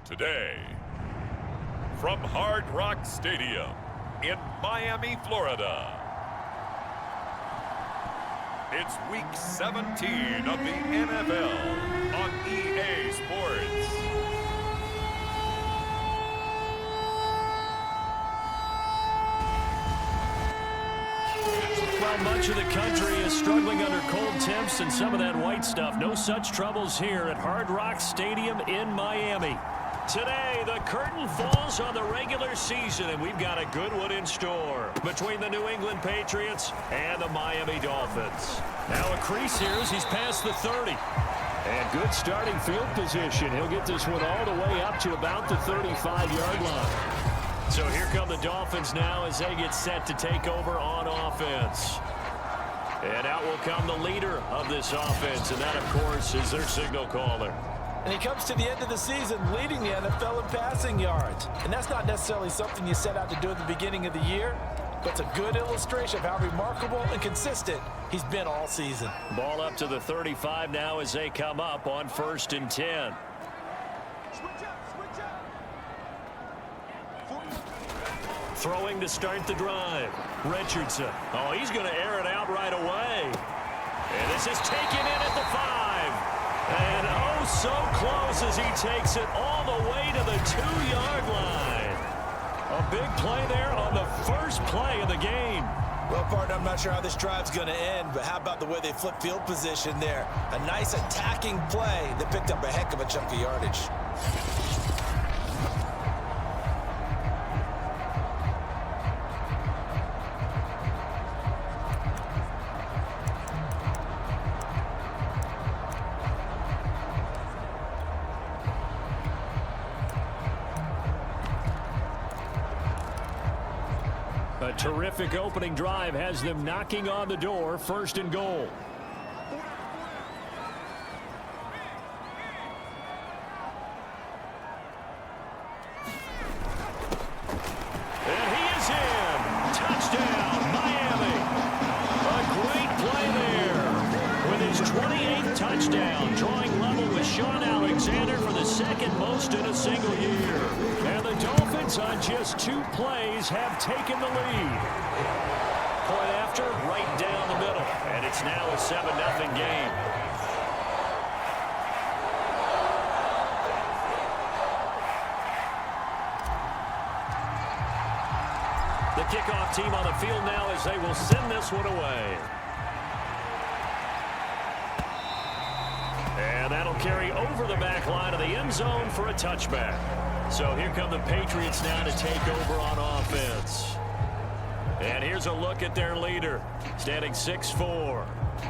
Today, from Hard Rock Stadium in Miami, Florida, it's Week 17 of the NFL on EA Sports. Well, much of the country is struggling under cold temps and some of that white stuff. No such troubles here at Hard Rock Stadium in Miami. Today, the curtain falls on the regular season, and we've got a good one in store between the New England Patriots and the Miami Dolphins. Now a crease here as he's past the 30. And good starting field position. He'll get this one all the way up to about the 35-yard line. So here come the Dolphins now as they get set to take over on offense. And out will come the leader of this offense, and that, of course, is their signal caller. And he comes to the end of the season leading the NFL in passing yards. And that's not necessarily something you set out to do at the beginning of the year, but it's a good illustration of how remarkable and consistent he's been all season. Ball up to the 35 now as they come up on 1st and 10. Throwing to start the drive. Richardson. Oh, he's going to air it out right away. And this is taken in at the 5. And oh, so close as he takes it all the way to the 2-yard line. A big play there on the first play of the game. Well, partner, I'm not sure how this drive's going to end, but how about the way they flip field position there? A nice attacking play that picked up a heck of a chunk of yardage. A terrific opening drive has them knocking on the door, 1st and goal. And he is in. Touchdown, Miami. A great play there. With his 28th touchdown, drawing level with Sean Alexander for the second most in a single year. And the Dolphins on just 2 plays have taken the lead. Point after, right down the middle. And it's now a 7-0 game. The kickoff team on the field now as they will send this one away. And that'll carry over the back line of the end zone for a touchback. So here come the Patriots now to take over on offense. And here's a look at their leader, standing 6'4".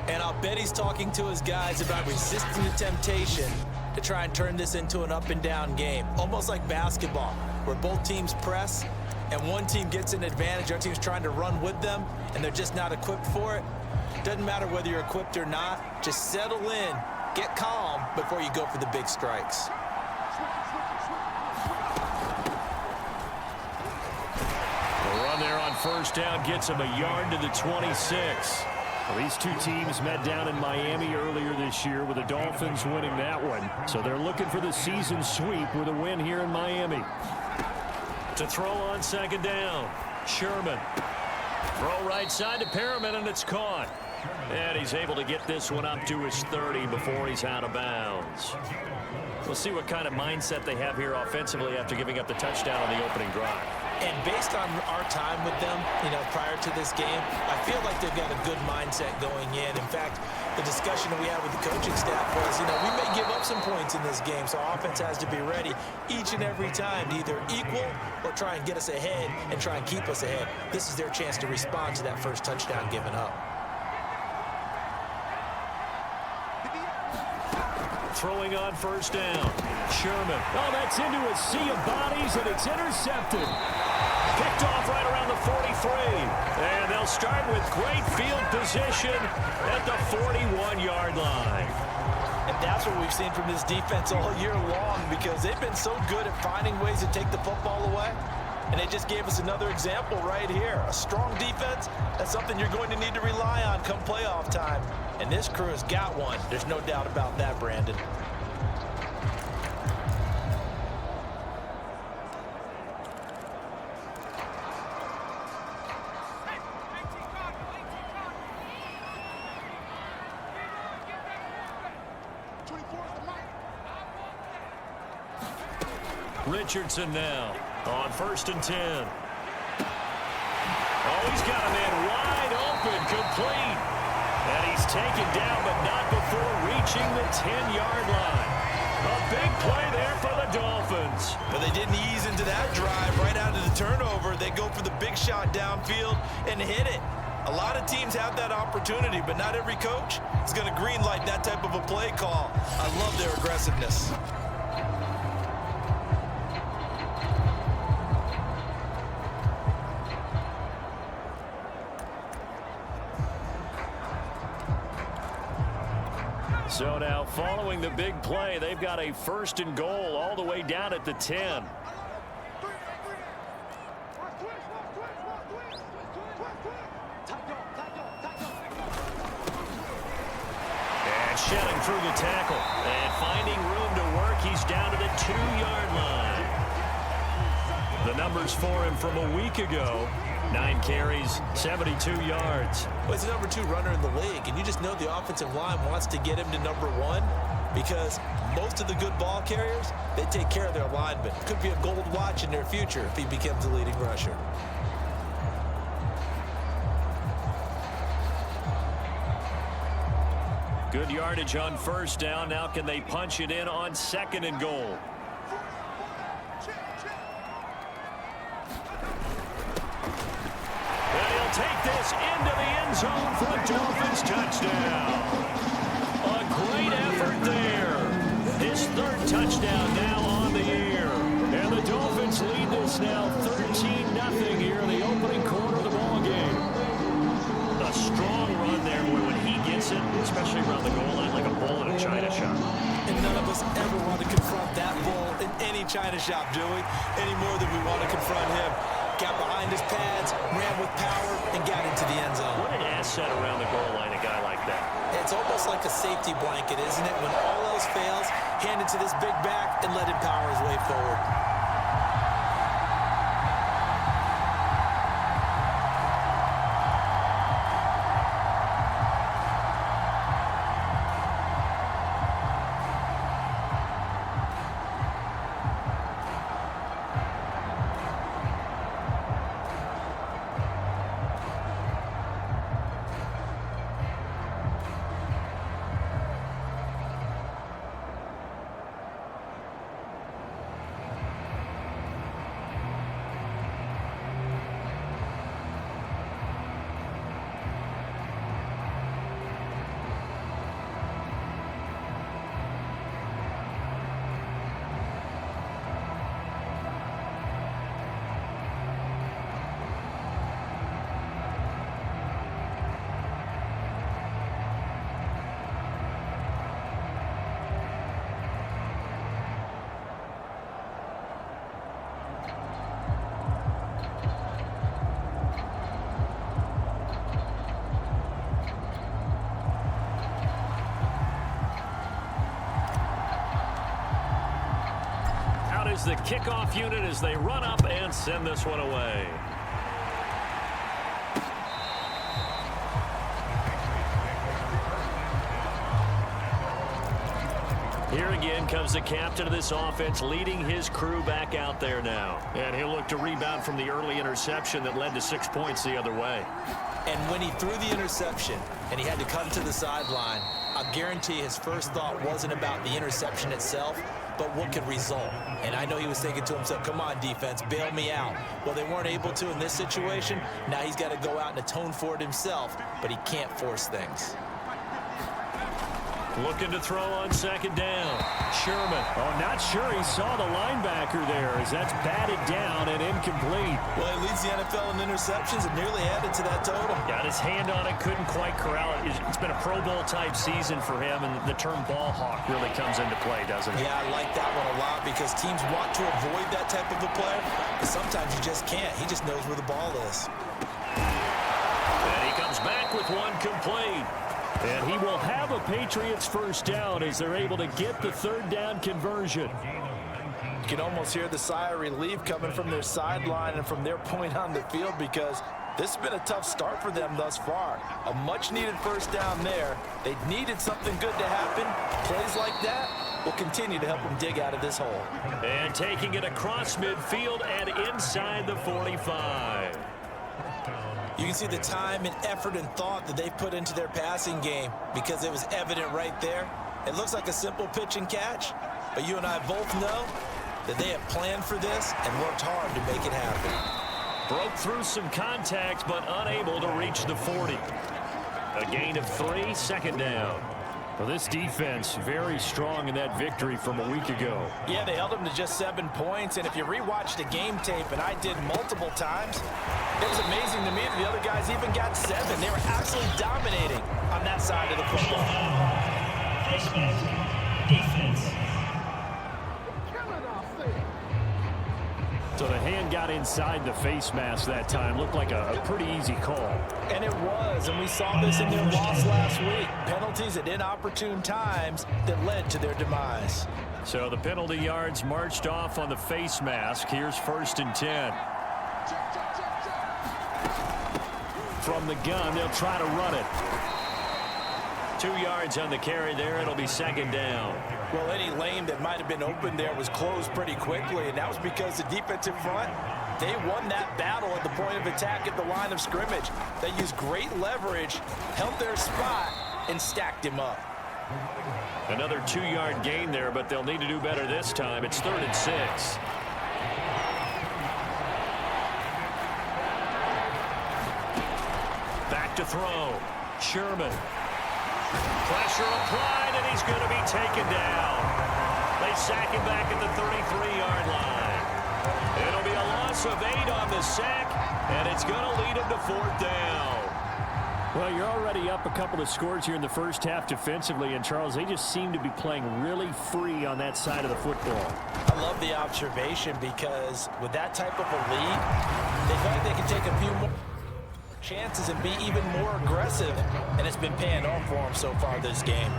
And I'll bet he's talking to his guys about resisting the temptation to try and turn this into an up-and-down game. Almost like basketball, where both teams press, and one team gets an advantage, the other team's trying to run with them, and they're just not equipped for it. Doesn't matter whether you're equipped or not. Just settle in, get calm before you go for the big strikes. There on 1st down gets him a yard to the 26. Well, these two teams met down in Miami earlier this year with the Dolphins winning that one. So they're looking for the season sweep with a win here in Miami. To throw on 2nd down, Sherman. Throw right side to Perriman, and it's caught. And he's able to get this one up to his 30 before he's out of bounds. We'll see what kind of mindset they have here offensively after giving up the touchdown on the opening drive. And based on our time with them, prior to this game, I feel like they've got a good mindset going in. In fact, the discussion that we had with the coaching staff was, we may give up some points in this game, so offense has to be ready each and every time to either equal or try and get us ahead and try and keep us ahead. This is their chance to respond to that first touchdown given up. Throwing on 1st down, Sherman. Oh, that's into a sea of bodies, and it's intercepted. Picked off right around the 43. And they'll start with great field position at the 41-yard line. And that's what we've seen from this defense all year long, because they've been so good at finding ways to take the football away. And they just gave us another example right here. A strong defense, that's something you're going to need to rely on come playoff time. And this crew has got one. There's no doubt about that, Brandon. Richardson now on 1st and 10. Oh, he's got a man wide open, complete. And he's taken down, but not before reaching the 10-yard line. A big play there for the Dolphins. But they didn't ease into that drive right out of the turnover. They go for the big shot downfield and hit it. A lot of teams have that opportunity, but not every coach is going to green light that type of a play call. I love their aggressiveness. So now, following the big play, they've got a 1st and goal all the way down at the 10. And shedding through the tackle. And finding room to work, he's down to the 2-yard line. The numbers for him from a week ago. 9 carries, 72 yards. Well, he's the number 2 runner in the league, and you just know the offensive line wants to get him to number 1 because most of the good ball carriers, they take care of their linemen. Could be a gold watch in their future if he becomes a leading rusher. Good yardage on 1st down. Now can they punch it in on 2nd and goal? Take this into the end zone for the Dolphins touchdown. A great effort there. His 3rd touchdown now on the year. And the Dolphins lead this now 13-0 here in the opening quarter of the ball game. A strong run there when he gets it, especially around the goal line, like a bull in a china shop. And none of us ever want to confront that bull in any china shop, do we? Any more than we want to confront him. Got behind his pads, ran with power, and got into the end zone. What an asset around the goal line, a guy like that. It's almost like a safety blanket, isn't it? When all else fails, hand it to this big back and let him power his way forward. The kickoff unit as they run up and send this one away. Here again comes the captain of this offense, leading his crew back out there now. And he'll look to rebound from the early interception that led to 6 points the other way. And when he threw the interception and he had to come to the sideline, I guarantee his first thought wasn't about the interception itself, but what could result. And I know he was thinking to himself, come on, defense, bail me out. Well, they weren't able to in this situation. Now he's got to go out and atone for it himself, but he can't force things. Looking to throw on 2nd down. Sherman. Oh, not sure he saw the linebacker there as that's batted down and incomplete. Well, he leads the NFL in interceptions and nearly added to that total. Got his hand on it, couldn't quite corral it. It's been a Pro Bowl type season for him, and the term ball hawk really comes into play, doesn't it? Yeah, I like that one a lot because teams want to avoid that type of a player, but sometimes you just can't. He just knows where the ball is. And he comes back with one complete. And he will have a Patriots 1st down as they're able to get the 3rd down conversion. You can almost hear the sigh of relief coming from their sideline and from their point on the field because this has been a tough start for them thus far. A much-needed 1st down there. They needed something good to happen. Plays like will continue to help them dig out of this hole. And taking it across midfield and inside the 45. You can see the time and effort and thought that they've put into their passing game because it was evident right there. It looks like a simple pitch and catch, but you and I both know that they have planned for this and worked hard to make it happen. Broke through some contact, but unable to reach the 40. A gain of 3, second down. Well, this defense very strong in that victory from a week ago. Yeah, they held them to just 7 points, and if you rewatch the game tape, and I did multiple times, it was amazing to me that the other guys even got 7. They were absolutely dominating on that side of the football. Defense. So the hand got inside the face mask that time. Looked like a pretty easy call. And it was, and we saw this in their loss last week. Penalties at inopportune times that led to their demise. So the penalty yards marched off on the face mask. Here's 1st and 10. From the gun, they'll try to run it. 2 yards on the carry there. It'll be 2nd down. Well, any lane that might have been open there was closed pretty quickly, and that was because the defensive front, they won that battle at the point of attack at the line of scrimmage. They used great leverage, held their spot, and stacked him up. Another 2-yard gain there, but they'll need to do better this time. It's 3rd and 6. Back to throw. Sherman. Pressure applied, and he's going to be taken down. They sack him back at the 33-yard line. It'll be a loss of 8 on the sack, and it's going to lead him to 4th down. Well, you're already up a couple of scores here in the first half defensively, and Charles, they just seem to be playing really free on that side of the football. I love the observation because with that type of a lead, they feel like they can take a few more chances and be even more aggressive, and it's been paying off for them so far this game.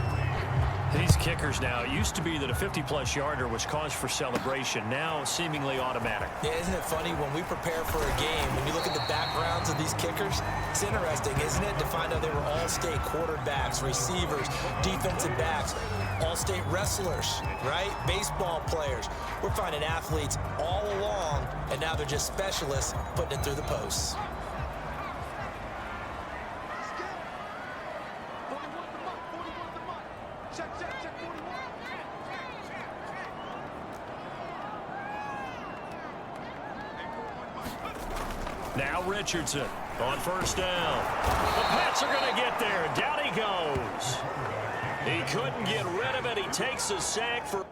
These kickers now, it used to be that a 50-plus yarder was cause for celebration. Now seemingly automatic. Yeah, isn't it funny when we prepare for a game, when you look at the backgrounds of these kickers, it's interesting, isn't it, to find out they were all-state quarterbacks, receivers, defensive backs, all-state wrestlers, right? Baseball players. We're finding athletes all along, and now they're just specialists putting it through the posts. Now Richardson on 1st down. The Pats are going to get there. Down he goes. He couldn't get rid of it. He takes a sack for...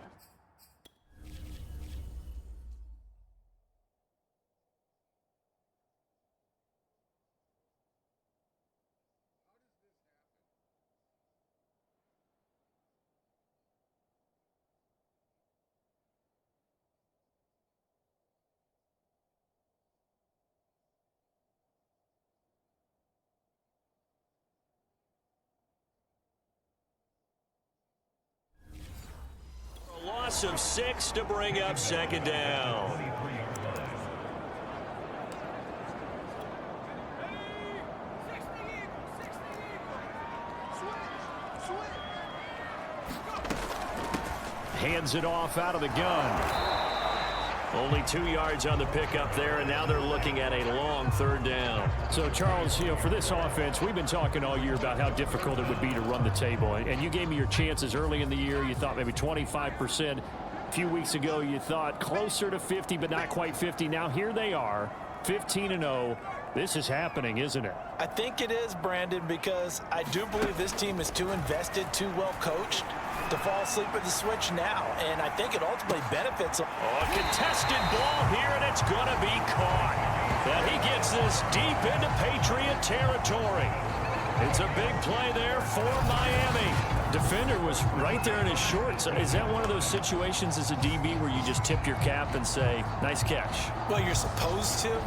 Loss of 6 to bring up 2nd down. Hands it off out of the gun. Only 2 yards on the pickup there, and now they're looking at a long 3rd down. So, Charles, you know, for this offense, we've been talking all year about how difficult it would be to run the table. And you gave me your chances early in the year. You thought maybe 25%. A few weeks ago, you thought closer to 50, but not quite 50. Now, here they are, 15-0. This is happening, isn't it? I think it is, Brandon, because I do believe this team is too invested, too well coached to fall asleep at the switch now, and I think it ultimately benefits them. Oh, a contested ball here, and it's going to be caught. That he gets this deep into Patriot territory. It's a big play there for Miami. Defender was right there in his shorts. Is that one of those situations as a DB where you just tip your cap and say, nice catch? Well, you're supposed to.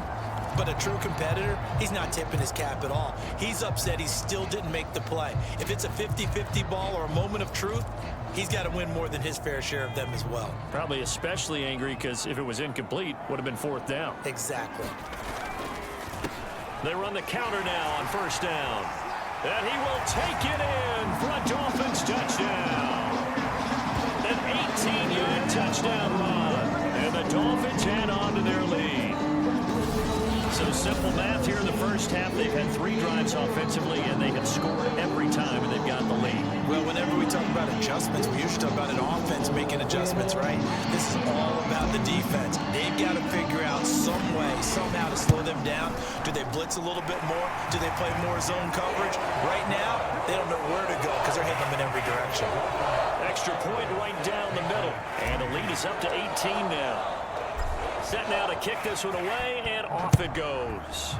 But a true competitor, he's not tipping his cap at all. He's upset he still didn't make the play. If it's a 50-50 ball or a moment of truth, he's got to win more than his fair share of them as well. Probably especially angry because if it was incomplete, would have been 4th down. Exactly. They run the counter now on 1st down. And he will take it in for a Dolphins touchdown. An touchdown run. And the Dolphins add on to their lead. So simple math here in the first half. They've had 3 drives offensively, and they have scored every time, and they've got the lead. Well, whenever we talk about adjustments, we usually talk about an offense making adjustments, right? This is all about the defense. They've got to figure out some way, somehow to slow them down. Do they blitz a little bit more? Do they play more zone coverage? Right now, they don't know where to go because they're hitting them in every direction. Extra point right down the middle. And the lead is up to 18 now. Set now to kick this one away, and off it goes.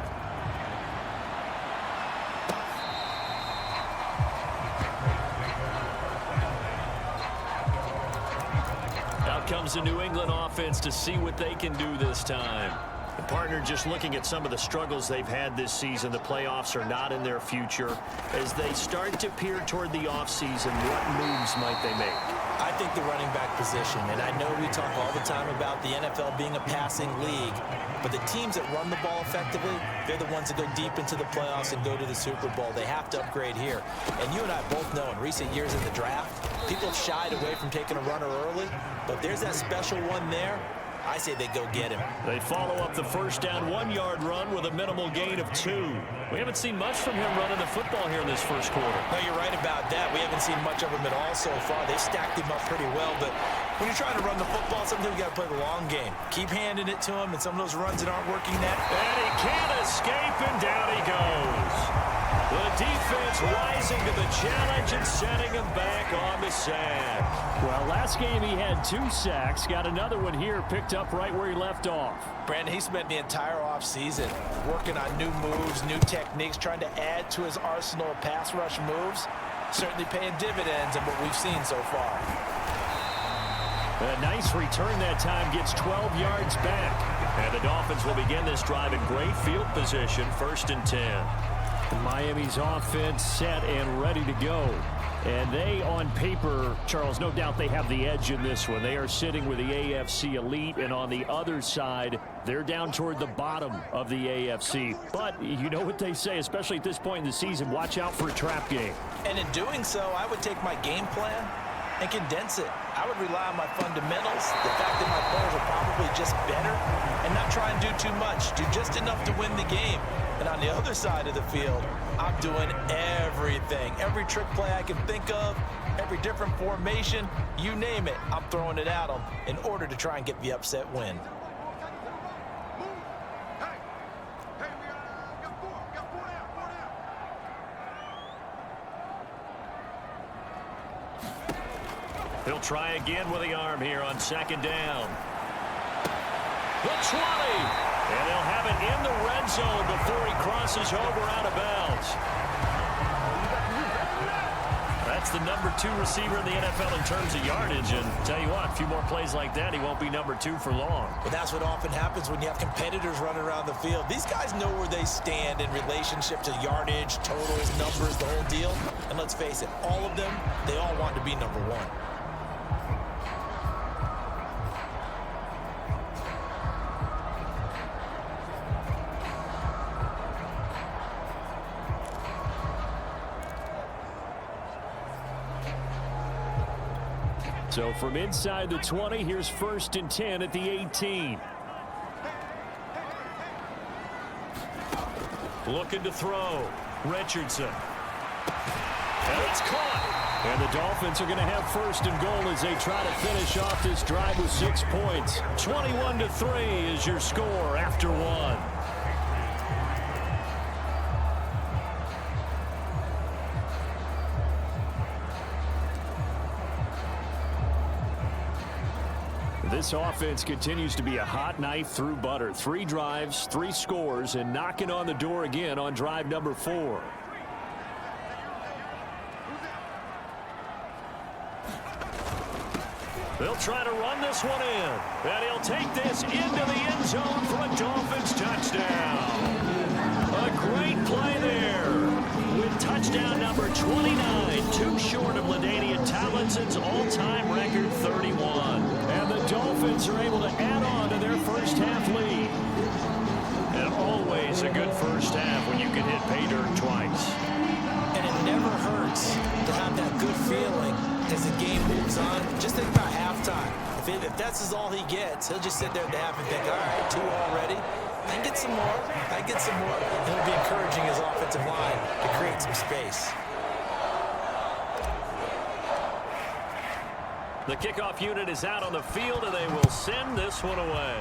Out comes the New England offense to see what they can do this time. The partner, just looking at some of the struggles they've had this season, the playoffs are not in their future. As they start to peer toward the offseason, what moves might they make? I think the running back position, and I know we talk all the time about the NFL being a passing league, but the teams that run the ball effectively, they're the ones that go deep into the playoffs and go to the Super Bowl. They have to upgrade here. And you and I both know in recent years in the draft, people have shied away from taking a runner early, but there's that special one there. I say they go get him. They follow up the first down 1-yard run with a minimal gain of 2. We haven't seen much from him running the football here in this first quarter. No, you're right about that. We haven't seen much of him at all so far. They've stacked him up pretty well, but when you're trying to run the football, sometimes you got to play the long game. Keep handing it to him, and some of those runs that aren't working that. And he can't escape, and down he goes. The defense rising to the challenge and setting him back on the sack. Well, last game he had 2 sacks. Got another one here, picked up right where he left off. Brandon, he spent the entire offseason working on new moves, new techniques, trying to add to his arsenal of pass rush moves. Certainly paying dividends in what we've seen so far. A nice return that time, gets 12 yards back. And the Dolphins will begin this drive in great field position, 1st and 10. Miami's offense set and ready to go. And they, on paper, Charles, no doubt they have the edge in this one. They are sitting with the AFC elite, and on the other side, they're down toward the bottom of the AFC. But you know what they say, especially at this point in the season, watch out for a trap game. And in doing so, I would take my game plan and condense it. I would rely on my fundamentals, the fact that my players are probably just better, and not try and do too much. Do just enough to win the game. And on the other side of the field, I'm doing everything. Every trick play I can think of, every different formation, you name it, I'm throwing it at them in order to try and get the upset win. He'll try again with the arm here on 2nd down. The 20. And they'll have it in the red zone before he crosses over out of bounds. That's the number 2 receiver in the NFL in terms of yardage. And tell you what, a few more plays like that, he won't be number 2 for long. But that's what often happens when you have competitors running around the field. These guys know where they stand in relationship to yardage, totals, numbers, the whole deal. And let's face it, all of them, they all want to be number 1. So from inside the 20, here's 1st and 10 at the 18. Looking to throw. Richardson. And it's caught. And the Dolphins are going to have 1st and goal as they try to finish off this drive with 6 points. 21-3 is your score after 1. This offense continues to be a hot knife through butter. 3 drives, 3 scores, and knocking on the door again on drive number 4. They'll try to run this one in. And he'll take this into the end zone for a Dolphins touchdown. A great play there. With touchdown number 29, 2 short of LaDainian Tomlinson's all-time record 31. And the Dolphins are able to add on to their first half lead. And always a good first half when you can hit pay dirt twice. And it never hurts to have that good feeling as the game moves on. Just think about halftime. If that's all he gets, he'll just sit there at the half and think, all right, 2 already. I can get some more. I get some more. And he'll be encouraging his offensive line to create some space. The kickoff unit is out on the field, and they will send this one away.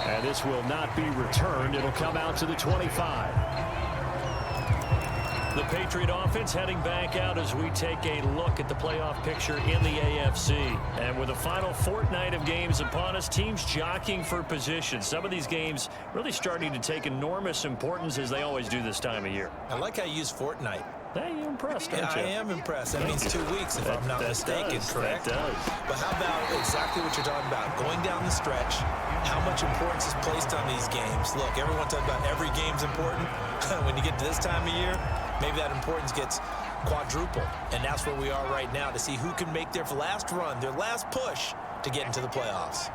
And this will not be returned. It'll come out to the 25. The Patriot offense heading back out as we take a look at the playoff picture in the AFC. And with the final fortnight of games upon us, teams jockeying for position. Some of these games really starting to take enormous importance as they always do this time of year. I like how you use fortnight. Hey, you're impressed, aren't you? I am impressed. That means 2 weeks, if I'm not mistaken, correct? That does. But how about exactly what you're talking about? Going down the stretch, how much importance is placed on these games? Look, everyone talks about every game's important. When you get to this time of year, maybe that importance gets quadruple. And that's where we are right now to see who can make their last run, their last push to get into the playoffs.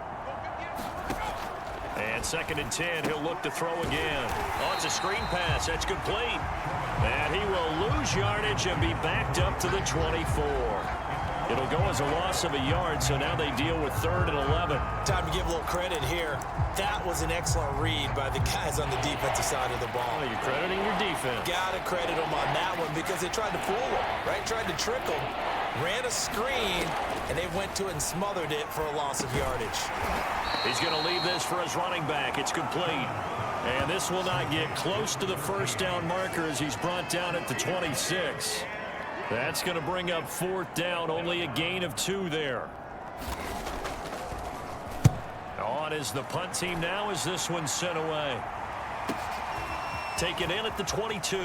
And 2nd and 10, he'll look to throw again. Oh, it's a screen pass. That's complete. And he will lose yardage and be backed up to the 24. It'll go as a loss of a yard, so now they deal with 3rd and 11. Time to give a little credit here. That was an excellent read by the guys on the defensive side of the ball. Oh, you're crediting your defense. Got to credit them on that one because they tried to fool him, right? Tried to trick him, ran a screen, and they went to it and smothered it for a loss of yardage. He's going to leave this for his running back. It's complete. And this will not get close to the first down marker as he's brought down at the 26. That's going to bring up 4th down, only a gain of 2 there. On is the punt team now as this one's sent away. Taken in at the 22.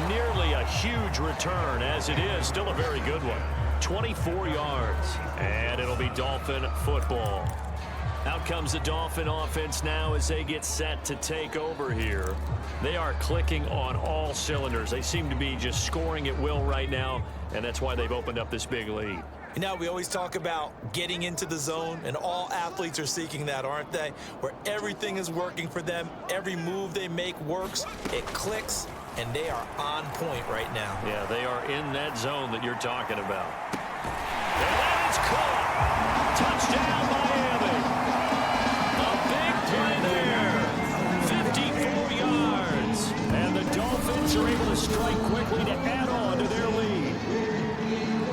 Nearly a huge return, as it is still a very good one. 24 yards, and it'll be Dolphin football. Out comes the Dolphin offense now as they get set to take over here. They are clicking on all cylinders. They seem to be just scoring at will right now, and that's why they've opened up this big lead. You know, we always talk about getting into the zone, and all athletes are seeking that, aren't they? Where everything is working for them, every move they make works, it clicks, and they are on point right now. Yeah, they are in that zone that you're talking about. And that is caught. Touchdown, Miami. A big play there. 54 yards. And the Dolphins are able to strike quickly to add on to their lead.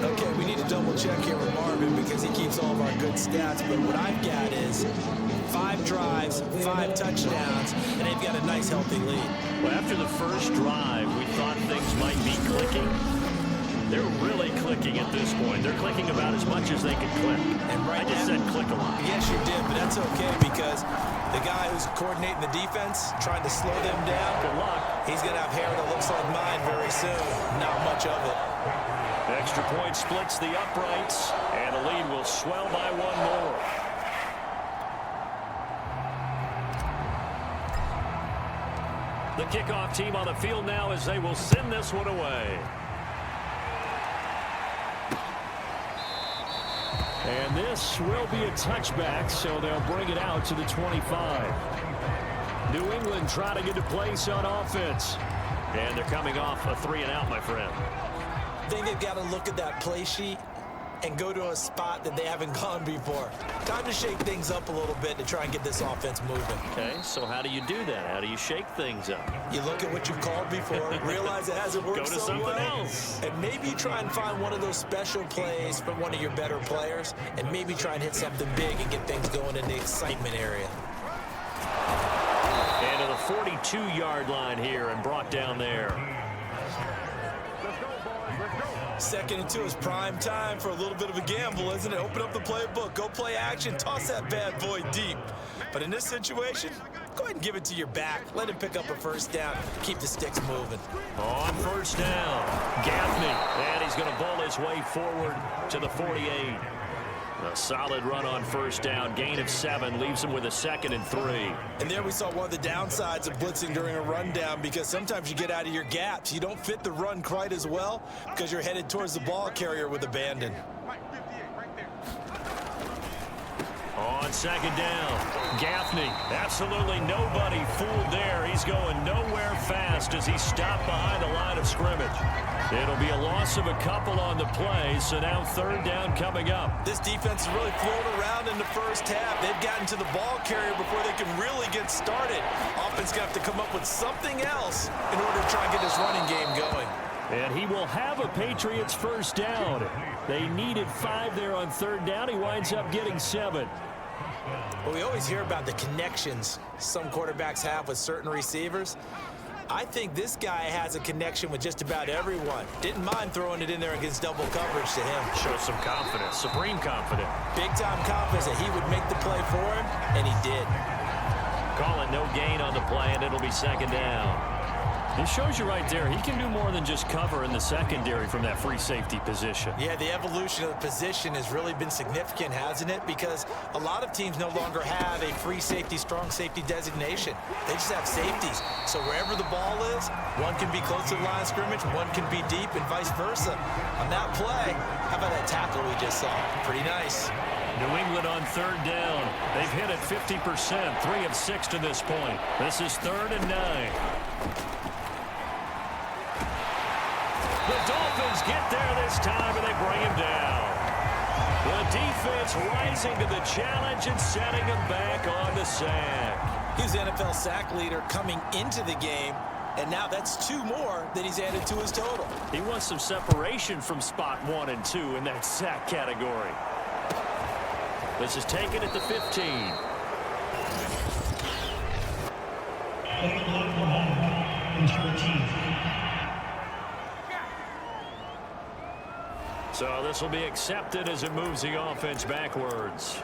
Okay, we need to double check here with Marvin because he keeps all of our good stats. But what I've got is 5 drives, 5 touchdowns, and they've got a nice, healthy lead. Well, after the first drive, we thought things might be clicking. They're really clicking at this point. They're clicking about as much as they can click. And right I just said click a lot. Yes, you did, but that's okay because the guy who's coordinating the defense, trying to slow them down, Good luck. he's going to have hair that looks like mine very soon. Not much of it. Extra point splits the uprights, and the lead will swell by 1 more. The kickoff team on the field now as they will send this one away. And this will be a touchback, so they'll bring it out to the 25. New England trying to get a place on offense. And they're coming off a 3-and-out, my friend. I think they've got to look at that play sheet and go to a spot that they haven't gone before. Time to shake things up a little bit to try and get this offense moving. Okay, so how do you do that? How do you shake things up? You look at what you've called before, realize it hasn't worked Go to so something well, else. and maybe you try and find one of those special plays from one of your better players, and maybe try and hit something big and get things going in the excitement area. And to the 42-yard line here and brought down there. 2nd and 2 is prime time for a little bit of a gamble, isn't it? Open up the playbook, go play action, toss that bad boy deep. But in this situation, go ahead and give it to your back. Let him pick up a 1st down. Keep the sticks moving. On 1st down, Gaffney. And he's going to bowl his way forward to the 48. A solid run on 1st down. Gain of 7 leaves him with a 2nd and 3. And there we saw one of the downsides of blitzing during a rundown because sometimes you get out of your gaps. You don't fit the run quite as well because you're headed towards the ball carrier with abandon. On 2nd down, Gaffney. Absolutely nobody fooled there. He's going nowhere fast as he stopped behind the line of scrimmage. It'll be a loss of a couple on the play, so now third down coming up. This defense has really flown around in the first half. They've gotten to the ball carrier before they can really get started. Offense got to come up with something else in order to try and get this running game going. And he will have a Patriots first down. They needed 5 there on third down. He winds up getting 7. Well, we always hear about the connections some quarterbacks have with certain receivers. I think this guy has a connection with just about everyone. Didn't mind throwing it in there against double coverage to him. Shows some confidence, supreme confidence. Big-time confidence that he would make the play for him, and he did. Call it no gain on the play, and it'll be second down. It shows you right there, he can do more than just cover in the secondary from that free safety position. Yeah, the evolution of the position has really been significant, hasn't it? Because a lot of teams no longer have a free safety, strong safety designation. They just have safeties. So wherever the ball is, one can be close to the line of scrimmage, one can be deep, and vice versa. On that play, how about that tackle we just saw? Pretty nice. New England on third down. They've hit it 50%, 3 of 6 to this point. This is 3rd and 9. The Dolphins get there this time, and they bring him down. The defense rising to the challenge and setting him back on the sack. He's the NFL sack leader coming into the game, and now that's 2 more that he's added to his total. He wants some separation from spot 1 and 2 in that sack category. This is taken at the 15. So this will be accepted as it moves the offense backwards.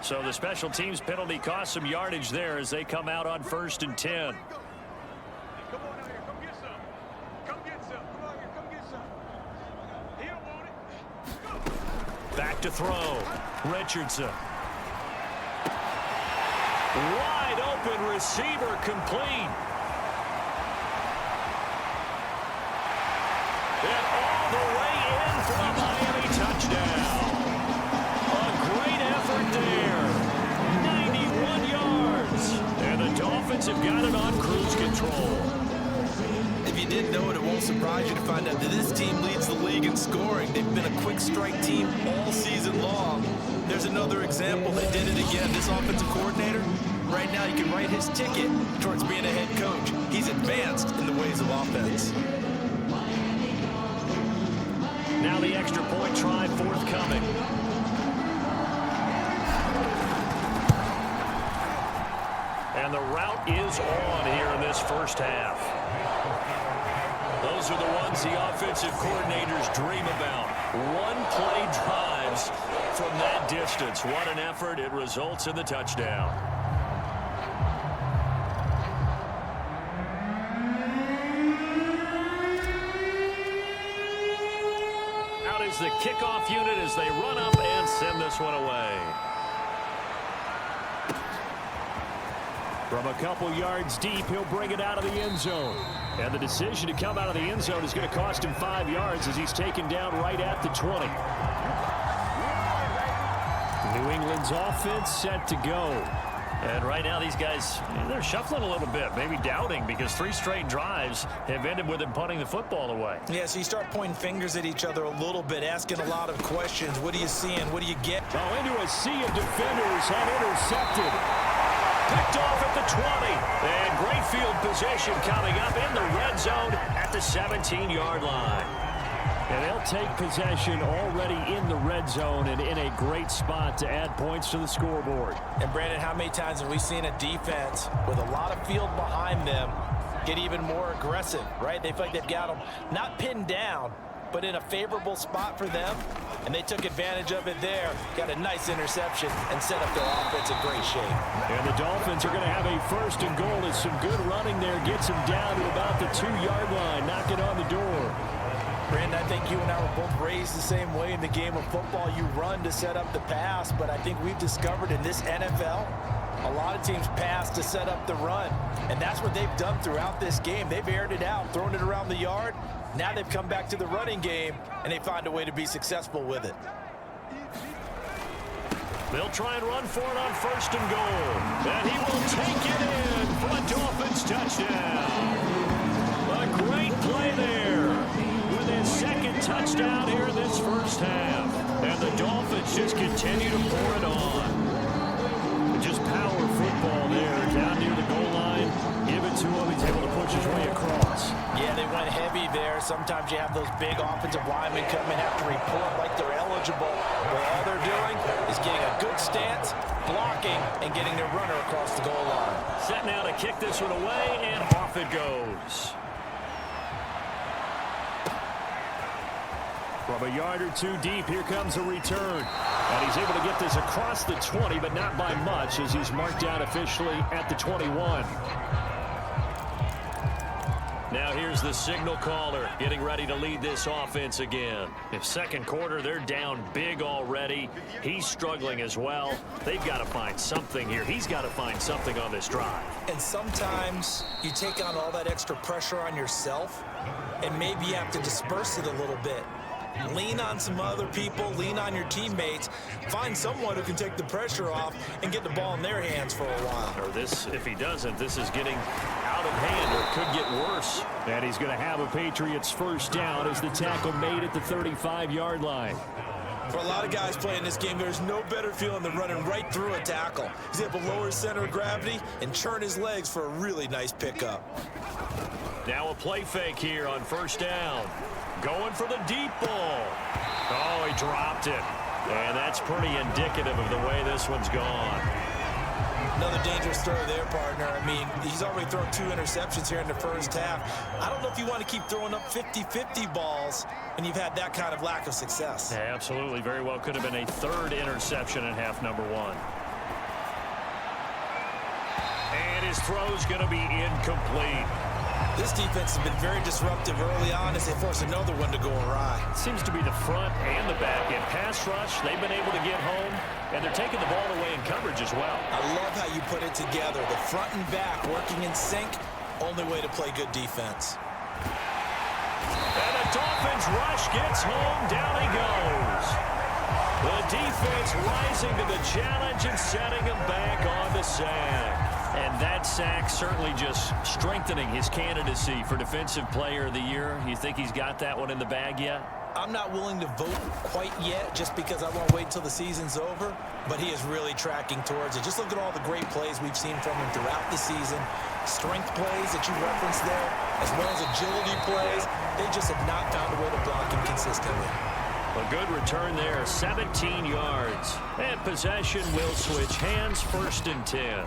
So the special teams penalty cost some yardage there as they come out on 1st and 10. Back to throw. Richardson. Wide open receiver complete. And all the way in for a Miami touchdown. A great effort there. 91 yards. And the Dolphins have got it on cruise control. If you didn't know it, it won't surprise you to find out that this team leads the league in scoring. They've been a quick strike team all season long. There's another example. They did it again. This offensive coordinator, right now you can write his ticket towards being a head coach. He's advanced in the ways of offense. Now the extra point try forthcoming. And the route is on here in this first half. Those are the ones the offensive coordinators dream about. One-play drives from that distance. What an effort. It results in the touchdown. Out is the kickoff unit as they run up and send this one away. From a couple yards deep, he'll bring it out of the end zone. And the decision to come out of the end zone is going to cost him 5 yards as he's taken down right at the 20. New England's offense set to go. And right now these guys, they're shuffling a little bit, maybe doubting because 3 straight drives have ended with them punting the football away. Yeah, so you start pointing fingers at each other a little bit, asking a lot of questions. What are you seeing? What do you get? Oh, into a sea of defenders and intercepted. Picked off at the 20. And great field position coming up in the red zone at the 17-yard line. And they'll take possession already in the red zone and in a great spot to add points to the scoreboard. And Brandon, how many times have we seen a defense with a lot of field behind them get even more aggressive, right? They feel like they've got them not pinned down, but in a favorable spot for them. And they took advantage of it there, got a nice interception, and set up their offense in great shape. And the Dolphins are going to have a 1st and goal as some good running there gets them down to about the 2-yard line, knocking on the door. Brandon, I think you and I were both raised the same way in the game of football. You run to set up the pass, but I think we've discovered in this NFL, a lot of teams pass to set up the run. And that's what they've done throughout this game. They've aired it out, thrown it around the yard. Now they've come back to the running game, and they find a way to be successful with it. They'll try and run for it on 1st and goal. And he will take it in for a Dolphins touchdown. A great play there with his 2nd touchdown here in this first half. And the Dolphins just continue to pour it on. Just power football there down near the goal line. Give it to him. He's able to push his way across. Yeah, they went heavy there. Sometimes you have those big offensive linemen come and have to report like they're eligible. But all they're doing is getting a good stance, blocking, and getting their runner across the goal line. Set now to kick this one away, and off it goes. From a yard or two deep, here comes a return. And he's able to get this across the 20, but not by much, as he's marked down officially at the 21. Now here's the signal caller getting ready to lead this offense again. If 2nd quarter, they're down big already. He's struggling as well. They've got to find something here. He's got to find something on this drive. And sometimes you take on all that extra pressure on yourself, and maybe you have to disperse it a little bit. Lean on some other people, lean on your teammates, find someone who can take the pressure off and get the ball in their hands for a while. Or this, if he doesn't, this is getting out of hand, or it could get worse. And he's going to have a Patriots 1st down as the tackle made at the 35-yard line. For a lot of guys playing this game, there's no better feeling than running right through a tackle. He's able to lower his center of gravity and churn his legs for a really nice pickup. Now a play fake here on 1st down. Going for the deep ball. Oh, he dropped it. And that's pretty indicative of the way this one's gone. Another dangerous throw there, partner. I mean, he's already thrown 2 interceptions here in the first half. I don't know if you want to keep throwing up 50-50 balls when you've had that kind of lack of success. Yeah, absolutely. Very well could have been a 3rd interception in half number 1. And his throw's going to be incomplete. This defense has been very disruptive early on as they force another one to go awry. Seems to be the front and the back end pass rush. They've been able to get home, and they're taking the ball away in coverage as well. I love how you put it together. The front and back working in sync. Only way to play good defense. And the Dolphins rush gets home. Down he goes. The defense rising to the challenge and setting him back on the sack. And that sack certainly just strengthening his candidacy for Defensive Player of the Year. You think he's got that one in the bag yet? I'm not willing to vote quite yet just because I want to wait until the season's over, but he is really tracking towards it. Just look at all the great plays we've seen from him throughout the season. Strength plays that you referenced there, as well as agility plays. They just have not found a way to block him consistently. A good return there, 17 yards. And possession will switch hands, 1st and 10.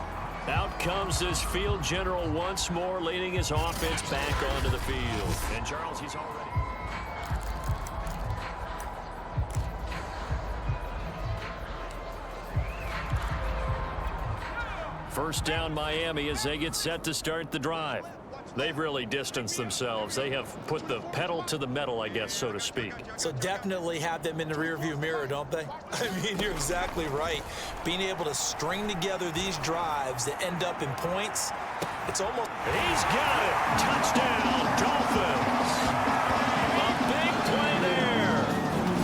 Out comes this field general once more, leading his offense back onto the field. And Charles, he's already... First down Miami as they get set to start the drive. They've really distanced themselves. They have put the pedal to the metal, I guess, so to speak. So definitely have them in the rearview mirror, don't they? I mean, you're exactly right. Being able to string together these drives that end up in points, it's almost... He's got it. Touchdown, Dolphins. A big play there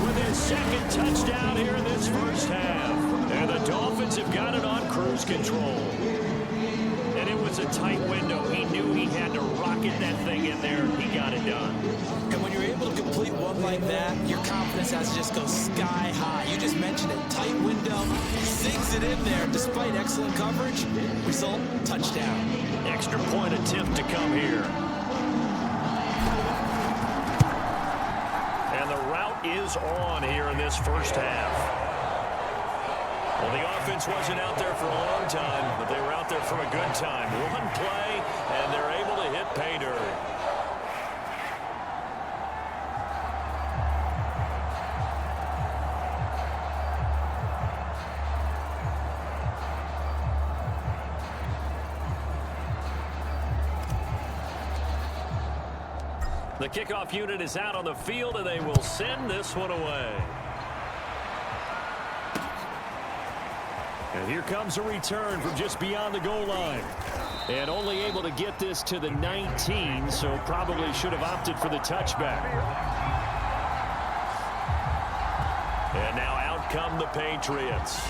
with his 2nd touchdown here in this first half. And the Dolphins have got it on cruise control. And it was a tight window. He knew he had to rocket that thing in there. He got it done. And when you're able to complete one like that, your confidence has to just go sky high. You just mentioned it. Tight window, sinks it in there despite excellent coverage. Result, touchdown. Extra point attempt to come here. And the route is on here in this first half. Well, the offense wasn't out there for a long time, but they were out there for a good time. One play, and they're able to hit pay dirt. The kickoff unit is out on the field, and they will send this one away. And here comes a return from just beyond the goal line. And only able to get this to the 19, so probably should have opted for the touchback. And now out come the Patriots.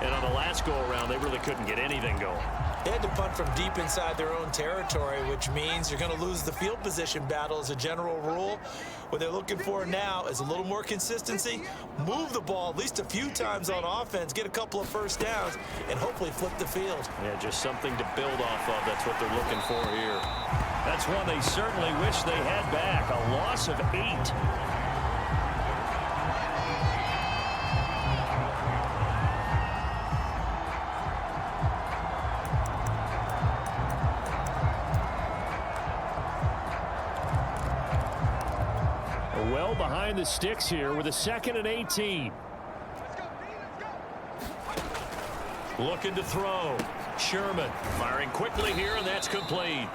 And on the last go-around, they really couldn't get anything going. They had to punt from deep inside their own territory, which means you're going to lose the field position battle as a general rule. What they're looking for now is a little more consistency, move the ball at least a few times on offense, get a couple of first downs, and hopefully flip the field. Yeah, just something to build off of. That's what they're looking for here. That's one they certainly wish they had back. A loss of 8. Well behind the sticks here with a 2nd and 18. Looking to throw. Sherman firing quickly here, and that's complete.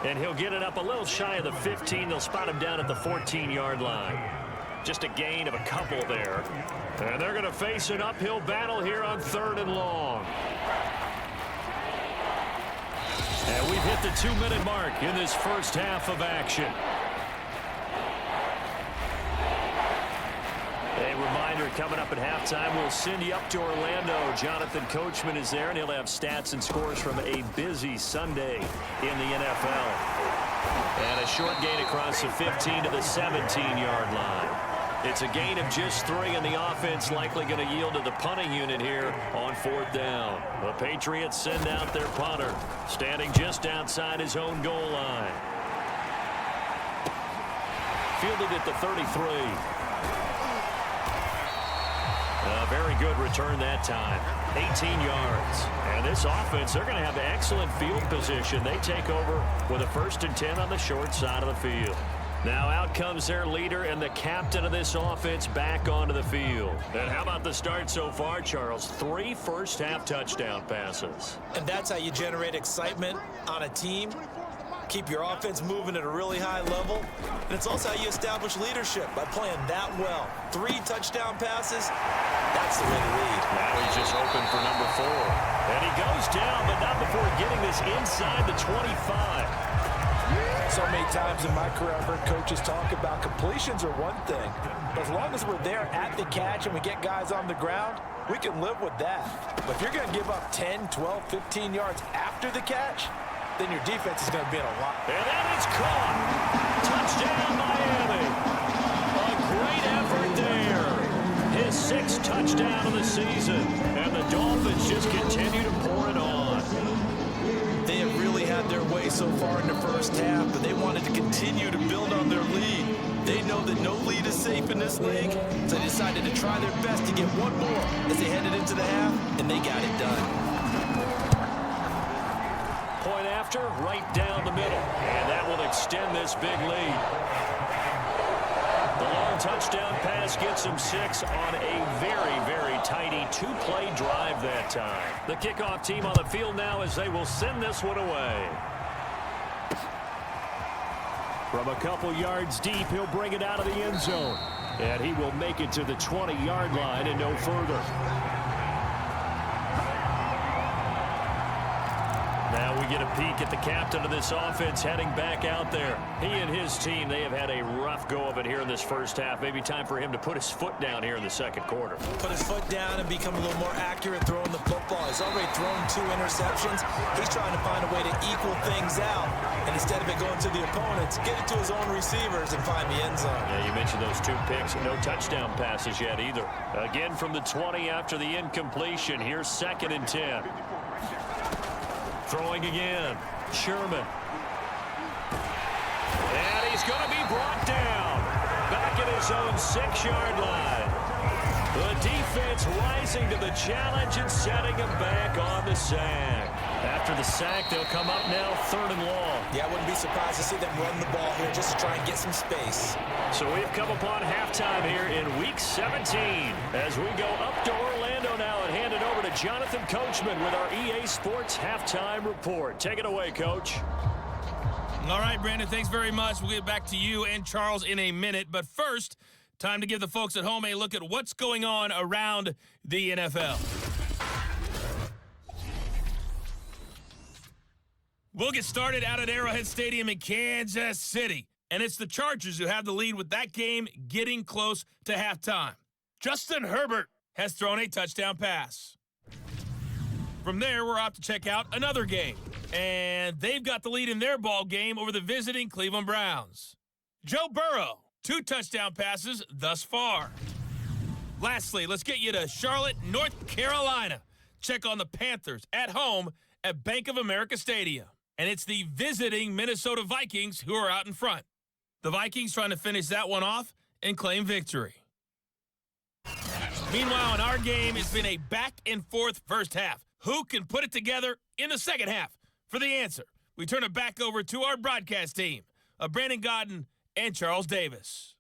And he'll get it up a little shy of the 15. They'll spot him down at the 14-yard line. Just a gain of a couple there. And they're going to face an uphill battle here on 3rd and long. And we've hit the 2-minute mark in this first half of action. A reminder coming up at halftime, we'll send you up to Orlando. Jonathan Coachman is there, and he'll have stats and scores from a busy Sunday in the NFL. And a short gain across the 15 to the 17-yard line. It's a gain of just 3, and the offense likely going to yield to the punting unit here on 4th down. The Patriots send out their punter, standing just outside his own goal line. Fielded at the 33. A very good return that time. 18 yards. And this offense, they're going to have excellent field position. They take over with a 1st and 10 on the short side of the field. Now out comes their leader and the captain of this offense back onto the field. And how about the start so far, Charles? 3 first-half touchdown passes. And that's how you generate excitement on a team. Keep your offense moving at a really high level. And it's also how you establish leadership, by playing that well. 3 touchdown passes, that's the way to lead. Now he's just open for number 4. And he goes down, but not before getting this inside the 25. So many times in my career, I've heard coaches talk about completions are one thing. But as long as we're there at the catch and we get guys on the ground, we can live with that. But if you're going to give up 10, 12, 15 yards after the catch, then your defense is going to be in a lot. And that is caught. Touchdown, Miami. A great effort there. His 6th touchdown of the season. And the Dolphins just continue to pour it on. They have really had their way so far in the first half, but they wanted to continue to build on their lead. They know that no lead is safe in this league, so they decided to try their best to get one more as they headed into the half, and they got it done. Point after, right down the middle. And that will extend this big lead. The long touchdown pass gets them 6 on a very, very tidy 2-play drive that time. The kickoff team on the field now as they will send this one away. From a couple yards deep, he'll bring it out of the end zone. And he will make it to the 20-yard line and no further. Now we get a peek at the captain of this offense heading back out there. He and his team, they have had a rough go of it here in this first half. Maybe time for him to put his foot down here in the 2nd quarter. Put his foot down and become a little more accurate throwing the football. He's already thrown 2 interceptions. He's trying to find a way to equal things out. And instead of it going to the opponents, get it to his own receivers and find the end zone. Yeah, you mentioned those 2 picks and no touchdown passes yet either. Again from the 20 after the incompletion. Here's 2nd and 10. Throwing again. Sherman. And he's going to be brought down. Back at his own 6-yard line. The defense rising to the challenge and setting him back on the sack. After the sack, they'll come up now 3rd and long. Yeah, I wouldn't be surprised to see them run the ball here just to try and get some space. So we've come upon halftime here in Week 17 as we go up to Orlando now and hand it over to Jonathan Coachman with our EA Sports Halftime Report. Take it away, Coach. All right, Brandon, thanks very much. We'll get back to you and Charles in a minute. But first, time to give the folks at home a look at what's going on around the NFL. We'll get started out at Arrowhead Stadium in Kansas City. And it's the Chargers who have the lead with that game getting close to halftime. Justin Herbert has thrown a touchdown pass. From there, we're off to check out another game. And they've got the lead in their ball game over the visiting Cleveland Browns. Joe Burrow, 2 touchdown passes thus far. Lastly, let's get you to Charlotte, North Carolina. Check on the Panthers at home at Bank of America Stadium. And it's the visiting Minnesota Vikings who are out in front. The Vikings trying to finish that one off and claim victory. Meanwhile, in our game, it's been a back-and-forth first half. Who can put it together in the second half? For the answer, we turn it back over to our broadcast team of Brandon Godden and Charles Davis.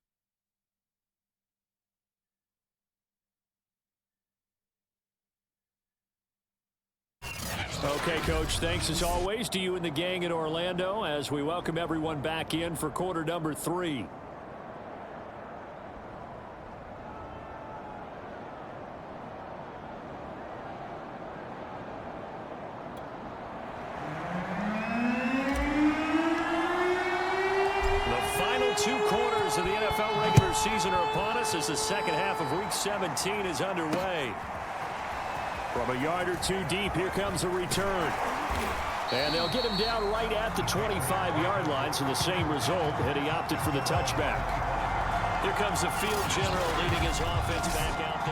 Okay, Coach, thanks as always to you and the gang in Orlando as we welcome everyone back in for quarter number 3. The final 2 quarters of the NFL regular season are upon us as the second half of Week 17 is underway. From a yard or 2 deep, here comes a return. And they'll get him down right at the 25-yard line, so the same result, and he opted for the touchback. Here comes the field general leading his offense back out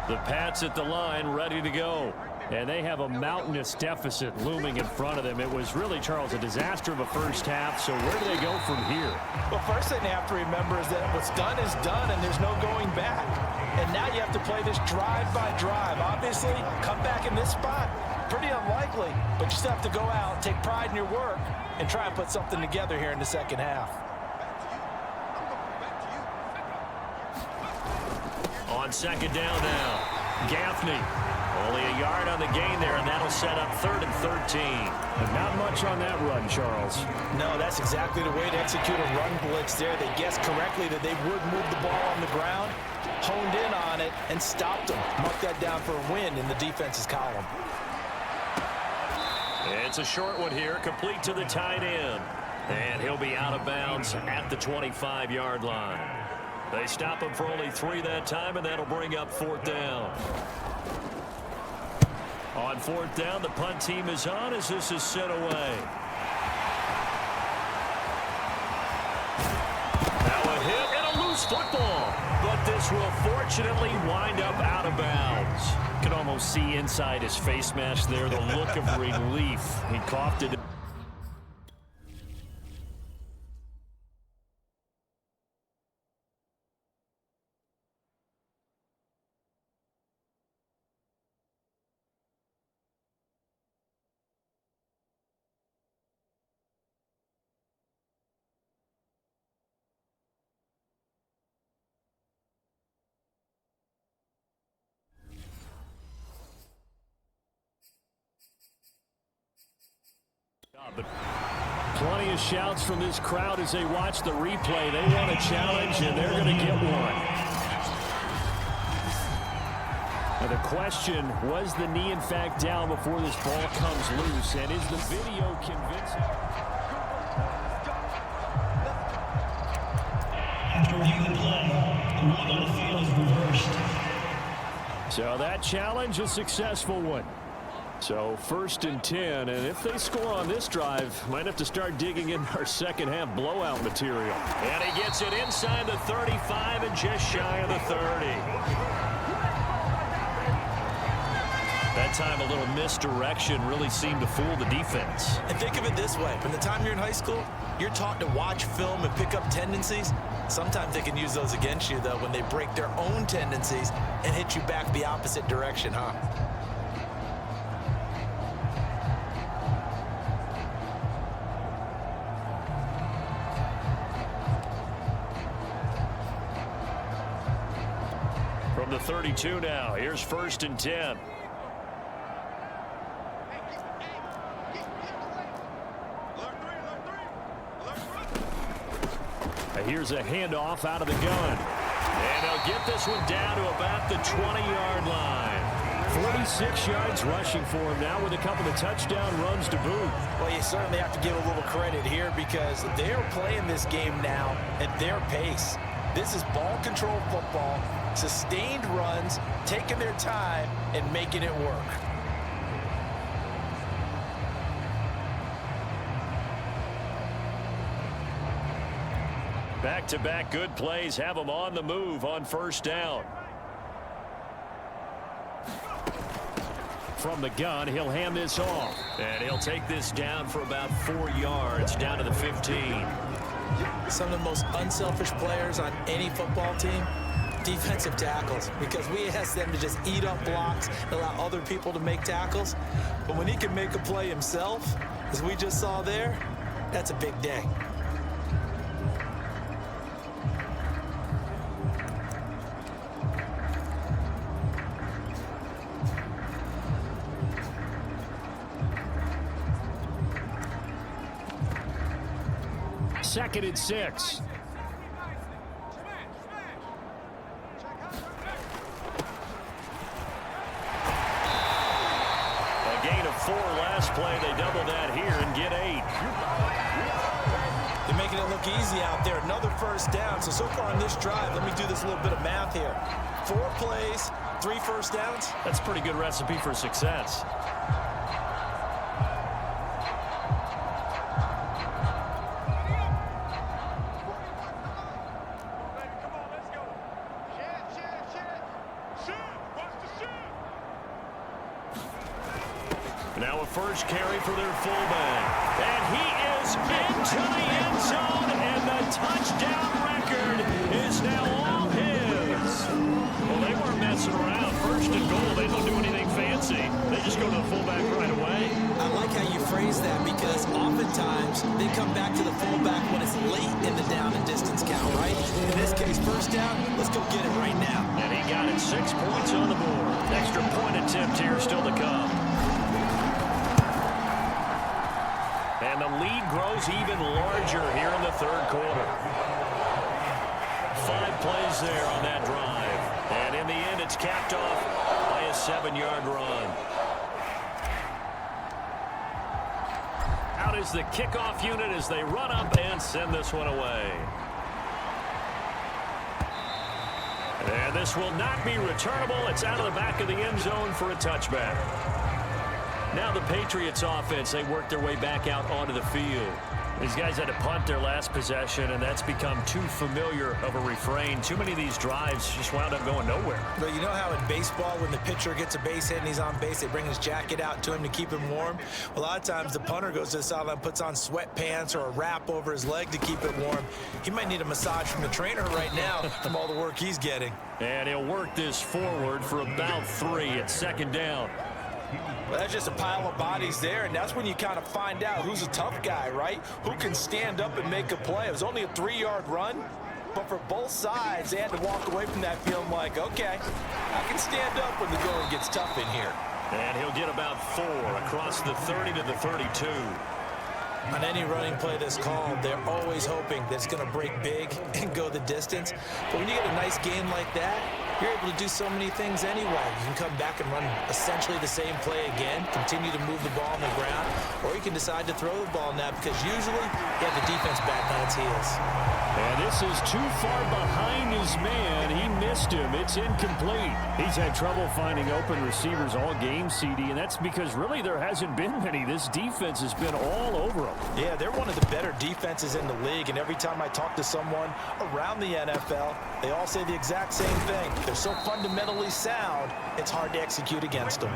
there. The Pats at the line, ready to go. And they have a mountainous deficit looming in front of them. It was really, Charles, a disaster of a first half. So where do they go from here? Well, first thing they have to remember is that what's done is done, and there's no going back. And now you have to play this drive by drive. Obviously, come back in this spot, pretty unlikely. But you still have to go out, take pride in your work, and try and put something together here in the second half. On second down now, Gaffney. Only a yard on the gain there, and that'll set up 3rd and 13. And not much on that run, Charles. No, that's exactly the way to execute a run blitz there. They guessed correctly that they would move the ball on the ground, honed in on it, and stopped them. Mark that down for a win in the defense's column. It's a short one here, complete to the tight end. And he'll be out of bounds at the 25-yard line. They stop him for only 3 that time, and that'll bring up 4th down. On 4th down, the punt team is on as this is sent away. Now a hit and a loose football. But this will fortunately wind up out of bounds. You can almost see inside his face mask there the look of relief. He coughed it. But plenty of shouts from this crowd as they watch the replay. They want a challenge, and they're going to get one. Now the question, was the knee in fact down before this ball comes loose? And is the video convincing? After reviewing the play, the rule on the field is reversed. So that challenge, a successful one. So 1st and 10, and if they score on this drive, might have to start digging in our second half blowout material. And he gets it inside the 35 and just shy of the 30. That time a little misdirection really seemed to fool the defense. And think of it this way. From the time you're in high school, you're taught to watch film and pick up tendencies. Sometimes they can use those against you, though, when they break their own tendencies and hit you back the opposite direction, huh? From the 32 now, here's 1st and 10. Here's a handoff out of the gun. And they'll get this one down to about the 20-yard line. 46 yards rushing for him now with a couple of touchdown runs to boot. Well, you certainly have to give a little credit here because they're playing this game now at their pace. This is ball control football, sustained runs, taking their time, and making it work. Back-to-back good plays have them on the move on first down. From the gun, he'll hand this off. And he'll take this down for about 4 yards, down to the 15. Some of the most unselfish players on any football team, defensive tackles, because we ask them to just eat up blocks and allow other people to make tackles. But when he can make a play himself, as we just saw there, that's a big day. Second and 6. A gain of 4 last play. They double that here and get 8. They're making it look easy out there. Another first down. So far on this drive, let me do this little bit of math here. 4 plays, 3 first downs. That's a pretty good recipe for success. Now a first carry for their fullback. And he is into the end zone, and the touchdown record is now all his. Well, they weren't messing around. First and goal, they don't do anything fancy. They just go to the fullback right away. I like how you phrase that, because oftentimes they come back to the fullback when it's late in the down and distance count, right? In this case, first down, let's go get it right now. And he got it. 6 points on the board. Extra point attempt here still to come. And the lead grows even larger here in the third quarter. 5 plays there on that drive. And in the end, it's capped off by a 7-yard run. Out is the kickoff unit as they run up and send this one away. And this will not be returnable. It's out of the back of the end zone for a touchback. Now the Patriots offense, they work their way back out onto the field. These guys had to punt their last possession, and that's become too familiar of a refrain. Too many of these drives just wound up going nowhere. But you know how in baseball, when the pitcher gets a base hit and he's on base, they bring his jacket out to him to keep him warm? Well, a lot of times the punter goes to the sideline, puts on sweatpants or a wrap over his leg to keep it warm. He might need a massage from the trainer right now from all the work he's getting. And he'll work this forward for about 3 at second down. Well, that's just a pile of bodies there, and that's when you kind of find out who's a tough guy, right? Who can stand up and make a play. It was only a 3-yard run, but for both sides, they had to walk away from that feeling like, okay, I can stand up when the going gets tough in here. And he'll get about 4 across the 30 to the 32. On any running play that's called, they're always hoping that it's going to break big and go the distance. But when you get a nice gain like that, you're able to do so many things anyway. You can come back and run essentially the same play again, continue to move the ball on the ground, or you can decide to throw the ball now, because usually you have the defense back on its heels. And this is too far behind his man. He missed him. It's incomplete. He's had trouble finding open receivers all game, CD, and that's because really there hasn't been many. This defense has been all over him. Yeah, they're one of the better defenses in the league, and every time I talk to someone around the NFL, they all say the exact same thing. They're so fundamentally sound, it's hard to execute against them.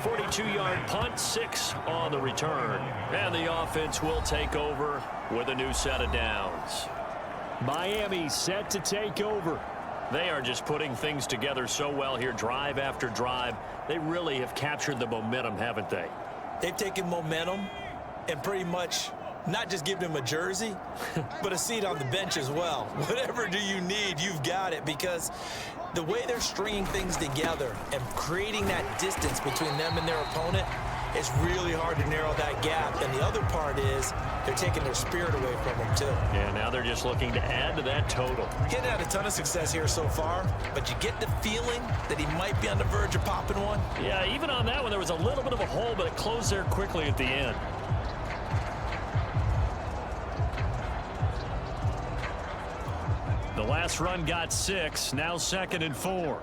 42-yard punt, 6 on the return. And the offense will take over with a new set of downs. Miami set to take over. They are just putting things together so well here, drive after drive. They really have captured the momentum, haven't they? They've taken momentum and pretty much not just given him a jersey, but a seat on the bench as well. Whatever do you need, you've got it, because the way they're stringing things together and creating that distance between them and their opponent, it's really hard to narrow that gap. And the other part is they're taking their spirit away from them, too. Yeah, now they're just looking to add to that total. He hadn't had a ton of success here so far, but you get the feeling that he might be on the verge of popping one. Yeah, even on that one, there was a little bit of a hole, but it closed there quickly at the end. The The last run got 6. Now 2nd and 4.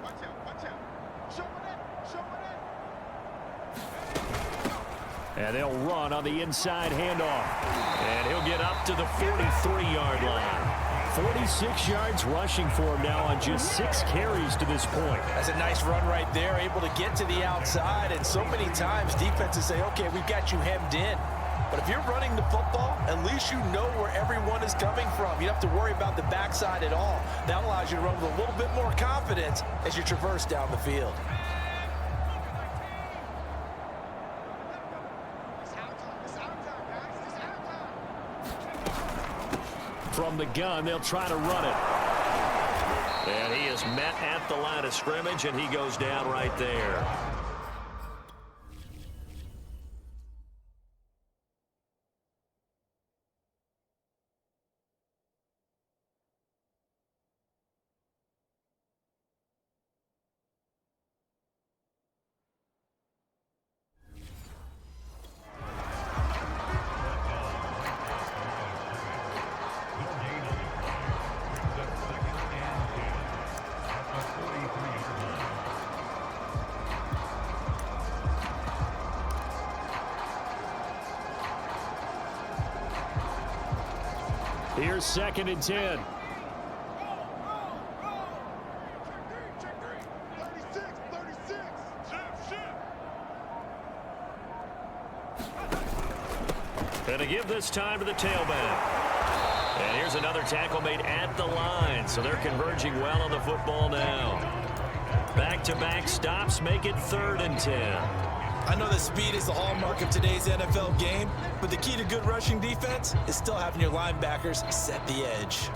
And they'll run on the inside handoff. And he'll get up to the 43-yard line. 46 yards rushing for him now on just 6 carries to this point. That's a nice run right there, able to get to the outside. And so many times defenses say, okay, we've got you hemmed in. But if you're running the football, at least you know where everyone is coming from. You don't have to worry about the backside at all. That allows you to run with a little bit more confidence as you traverse down the field. From the gun, they'll try to run it. And he is met at the line of scrimmage, and he goes down right there. Here's 2nd and 10. And to give this time to the tailback. And here's another tackle made at the line. So they're converging well on the football now. Back-to-back stops make it 3rd and 10. I know that speed is the hallmark of today's NFL game, but the key to good rushing defense is still having your linebackers set the edge.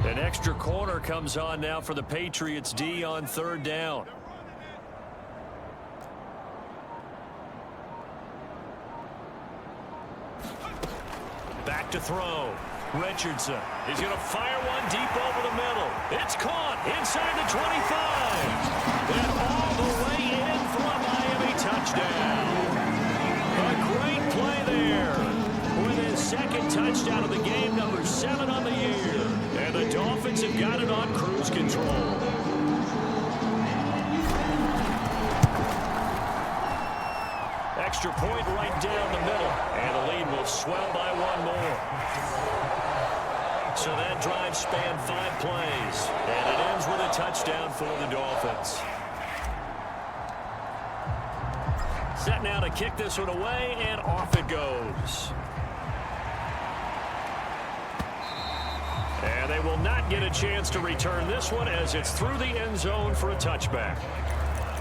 An extra corner comes on now for the Patriots D on 3rd down. Back to throw. Richardson. He's going to fire one deep over the middle. It's caught inside the 25. And all the way in for a Miami touchdown. A great play there. With his 2nd touchdown of the game, number 7 on the year. And the Dolphins have got it on cruise control. Extra point right down the middle. And the lead will swell by 1 more. So that drive spanned 5 plays, and it ends with a touchdown for the Dolphins. Set now to kick this one away, and off it goes. And they will not get a chance to return this one as it's through the end zone for a touchback.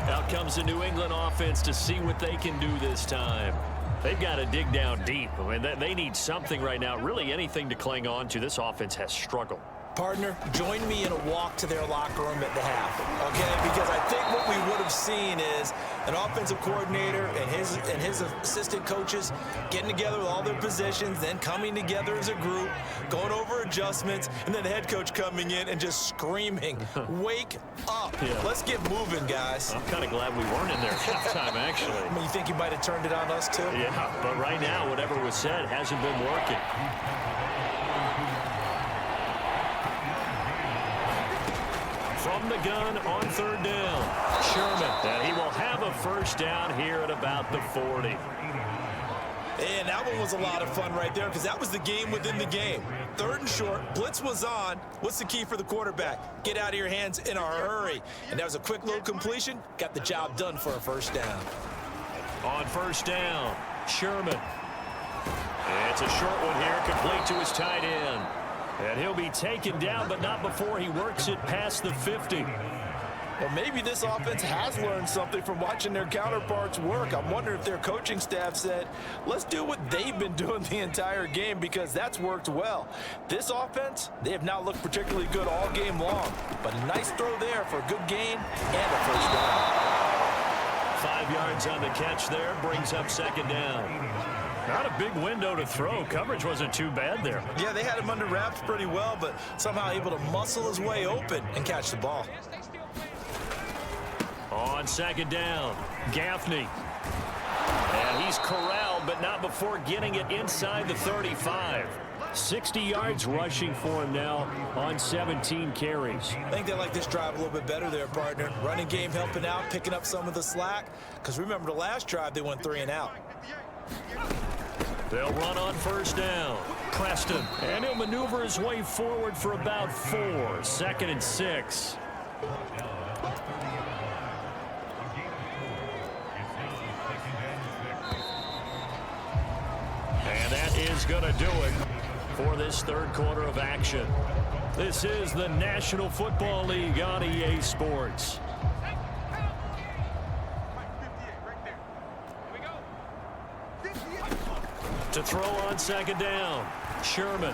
Out comes the New England offense to see what they can do this time. They've got to dig down deep. I mean, they need something right now, really anything to cling on to. This offense has struggled. Partner, join me in a walk to their locker room at the half, okay? Because I think what we would have seen is an offensive coordinator and his assistant coaches getting together with all their positions, then coming together as a group, going over adjustments, and then the head coach coming in and just screaming, wake up. Yeah. Let's get moving, guys. I'm kind of glad we weren't in there halftime, actually. I mean, you think he might have turned it on us, too? Yeah, but right now, whatever was said hasn't been working. From the gun on 3rd down, Sherman. And he will have a 1st down here at about the 40. And that one was a lot of fun right there because that was the game within the game. 3rd and short, blitz was on. What's the key for the quarterback? Get out of your hands in a hurry. And that was a quick little completion. Got the job done for a 1st down. On 1st down, Sherman. It's a short one here, complete to his tight end. And he'll be taken down, but not before he works it past the 50. Well, maybe this offense has learned something from watching their counterparts work. I'm wondering if their coaching staff said, let's do what they've been doing the entire game because that's worked well. This offense, they have not looked particularly good all game long, but a nice throw there for a good gain and a 1st down. 5 yards on the catch there, brings up 2nd down. Not a big window to throw. Coverage wasn't too bad there. Yeah, they had him under wraps pretty well, but somehow able to muscle his way open and catch the ball. On 2nd down, Gaffney. he's corralled, but not before getting it inside the 35. 60 yards rushing for him now on 17 carries. I think they like this drive a little bit better there, partner. Running game helping out, picking up some of the slack. Because remember the last drive, they went 3 and out. They'll run on first down. Preston. And he'll maneuver his way forward for about 4. 2nd and 6. And that is going to do it for this third quarter of action. This is the National Football League on EA Sports. To throw on second down, Sherman.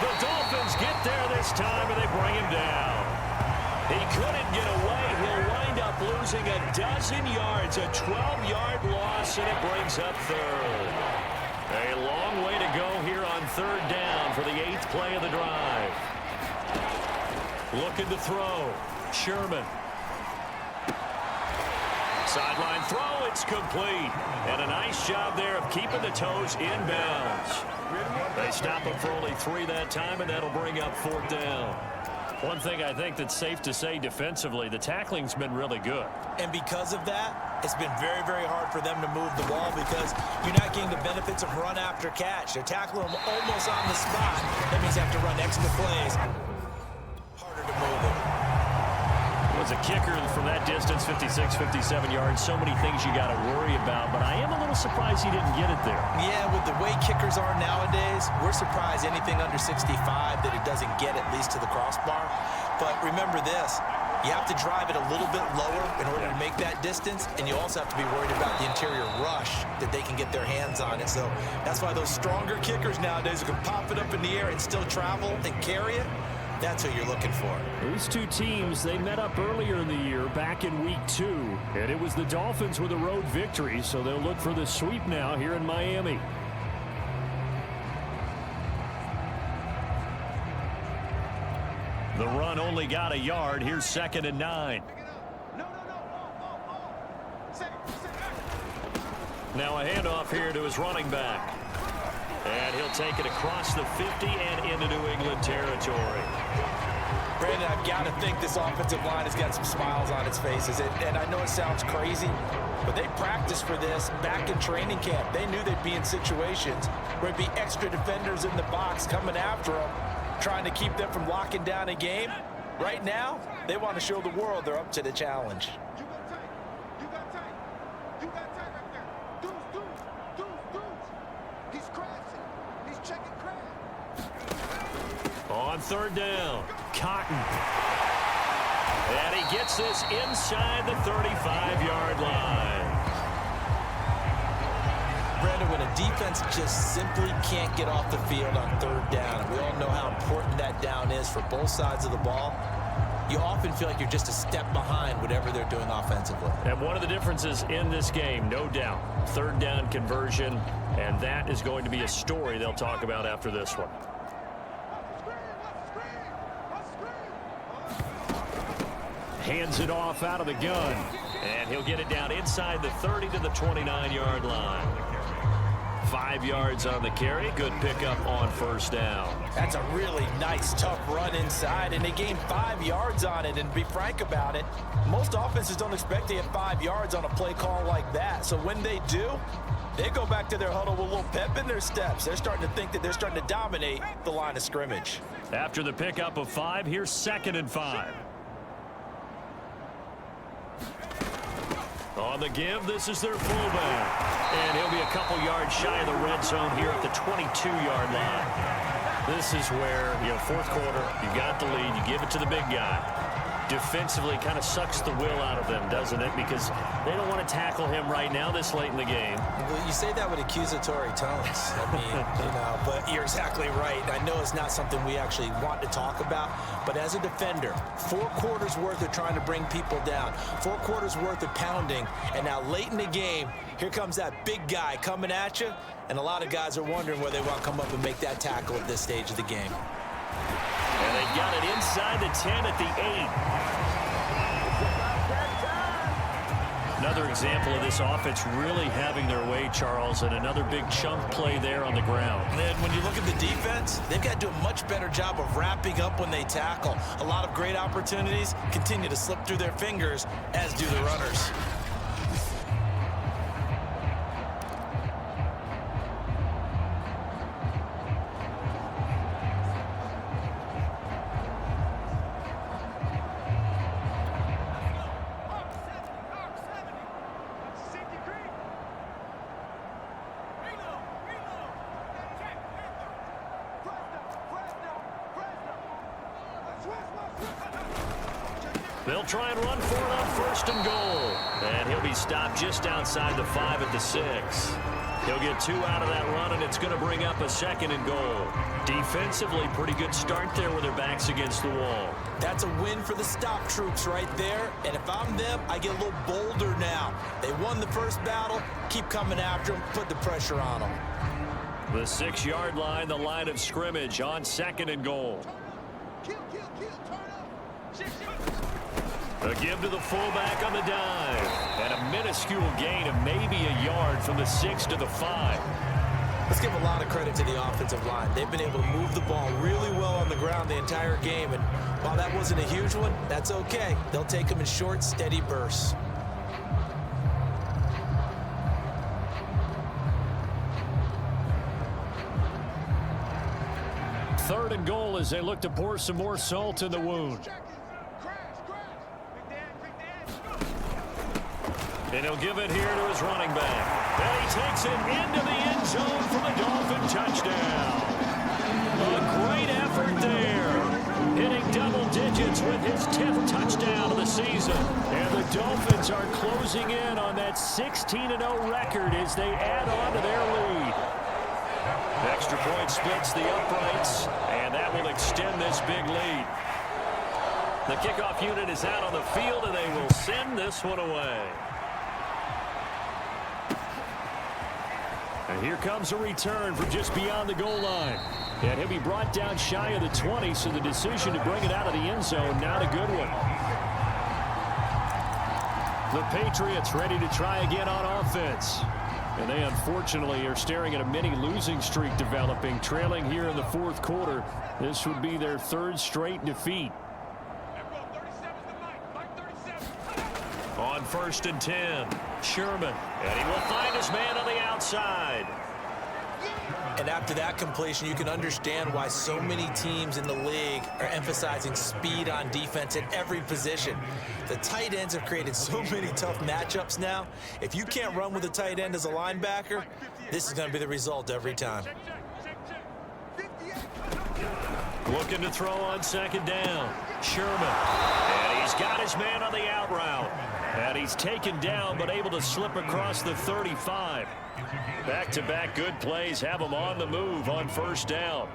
The Dolphins get there this time, and they bring him down. He couldn't get away. He'll wind up losing a dozen yards, a 12-yard loss, and it brings up third. A long way to go here on third down for the 8th play of the drive. Looking to throw, Sherman. Sideline throw, it's complete. And a nice job there of keeping the toes inbounds. They stop him for only 3 that time, and that'll bring up 4th down. One thing I think that's safe to say defensively, the tackling's been really good. And because of that, it's been very, very hard for them to move the ball because you're not getting the benefits of run after catch. They're tackling them almost on the spot. That means they have to run extra plays. Harder to move it. Was a kicker from that distance, 56, 57 yards. So many things you got to worry about, but I am a little surprised he didn't get it there. Yeah, with the way kickers are nowadays, we're surprised anything under 65 that it doesn't get at least to the crossbar. But remember this, you have to drive it a little bit lower in order to make that distance, and you also have to be worried about the interior rush that they can get their hands on it. So that's why those stronger kickers nowadays can pop it up in the air and still travel and carry it. That's what you're looking for. These two teams, they met up earlier in the year back in week 2, and it was the Dolphins with a road victory, so they'll look for the sweep now here in Miami. The run only got a yard. Here's 2nd and 9. Now a handoff here to his running back. And he'll take it across the 50 and into New England territory. Brandon, I've got to think this offensive line has got some smiles on its faces. And I know it sounds crazy, but they practiced for this back in training camp. They knew they'd be in situations where it'd be extra defenders in the box coming after them, trying to keep them from locking down a game. Right now, they want to show the world they're up to the challenge. On third down, Cotton. And he gets this inside the 35-yard line. Brandon, when a defense just simply can't get off the field on third down, and we all know how important that down is for both sides of the ball, you often feel like you're just a step behind whatever they're doing offensively. And one of the differences in this game, no doubt, third down conversion, and that is going to be a story they'll talk about after this one. Hands it off out of the gun, and he'll get it down inside the 30 to the 29-yard line. 5 yards on the carry. Good pickup on first down. That's a really nice, tough run inside, and they gained 5 yards on it. And to be frank about it, most offenses don't expect to get 5 yards on a play call like that. So when they do, they go back to their huddle with a little pep in their steps. They're starting to think that they're starting to dominate the line of scrimmage. After the pickup of 5, here's 2nd and 5. On the give, this is their fullback. And he'll be a couple yards shy of the red zone here at the 22-yard line. This is where, fourth quarter, you got the lead, you give it to the big guy. Defensively kind of sucks the will out of them, doesn't it? Because they don't want to tackle him right now this late in the game. Well, you say that with accusatory tones. I mean, but you're exactly right. I know it's not something we actually want to talk about, but as a defender, 4 quarters worth of trying to bring people down, 4 quarters worth of pounding, and now late in the game, here comes that big guy coming at you, and a lot of guys are wondering whether they want to come up and make that tackle at this stage of the game. And they got it inside the 10 at the 8. Another example of this offense really having their way, Charles, and another big chunk play there on the ground. And when you look at the defense, they've got to do a much better job of wrapping up when they tackle. A lot of great opportunities continue to slip through their fingers, as do the runners. They'll try and run for it on 1st and goal. And he'll be stopped just outside the 5 at the 6. He'll get 2 out of that run, and it's going to bring up a 2nd and goal. Defensively, pretty good start there with their backs against the wall. That's a win for the stop troops right there. And if I'm them, I get a little bolder now. They won the first battle. Keep coming after them. Put the pressure on them. The 6-yard line, the line of scrimmage on 2nd and goal. A give to the fullback on the dive. And a minuscule gain of maybe a yard from the 6 to the 5. Let's give a lot of credit to the offensive line. They've been able to move the ball really well on the ground the entire game. And while that wasn't a huge one, that's okay. They'll take them in short, steady bursts. Third and goal as they look to pour some more salt in the wound. And he'll give it here to his running back. And he takes it into the end zone for the Dolphin touchdown. A great effort there. Hitting double digits with his 10th touchdown of the season. And the Dolphins are closing in on that 16-0 record as they add on to their lead. Extra point splits the uprights, and that will extend this big lead. The kickoff unit is out on the field, and they will send this one away. And here comes a return from just beyond the goal line. And he'll be brought down shy of the 20, so the decision to bring it out of the end zone, not a good one. The Patriots ready to try again on offense. And they unfortunately are staring at a mini losing streak developing, trailing here in the 4th quarter. This would be their 3rd straight defeat. On 1st and 10, Sherman. And he will find his man on the outside. And after that completion, you can understand why so many teams in the league are emphasizing speed on defense at every position. The tight ends have created so many tough matchups now. If you can't run with a tight end as a linebacker, this is going to be the result every time. Looking to throw on 2nd down. Sherman. And he's got his man on the out route. And he's taken down but able to slip across the 35. Back-to-back good plays have him on the move on 1st down.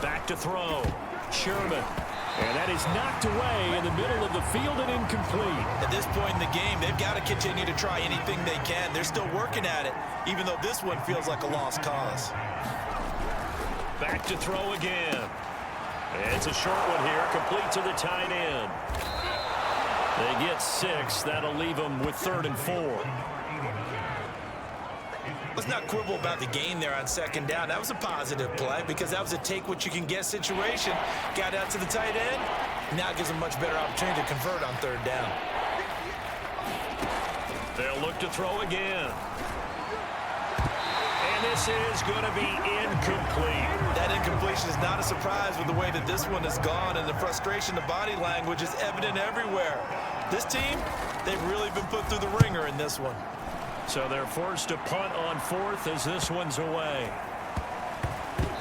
Back to throw. Sherman. And that is knocked away in the middle of the field and incomplete. At this point in the game, they've got to continue to try anything they can. They're still working at it, even though this one feels like a lost cause. Back to throw again. It's a short one here, complete to the tight end. They get 6. That'll leave them with 3rd and 4. Let's not quibble about the gain there on 2nd down. That was a positive play because that was a take-what-you-can-get situation. Got out to the tight end. Now it gives them much better opportunity to convert on 3rd down. They'll look to throw again. And this is going to be incomplete. That incompletion is not a surprise with the way that this one has gone, and the frustration, the body language is evident everywhere. This team, they've really been put through the ringer in this one. So they're forced to punt on 4th as this one's away.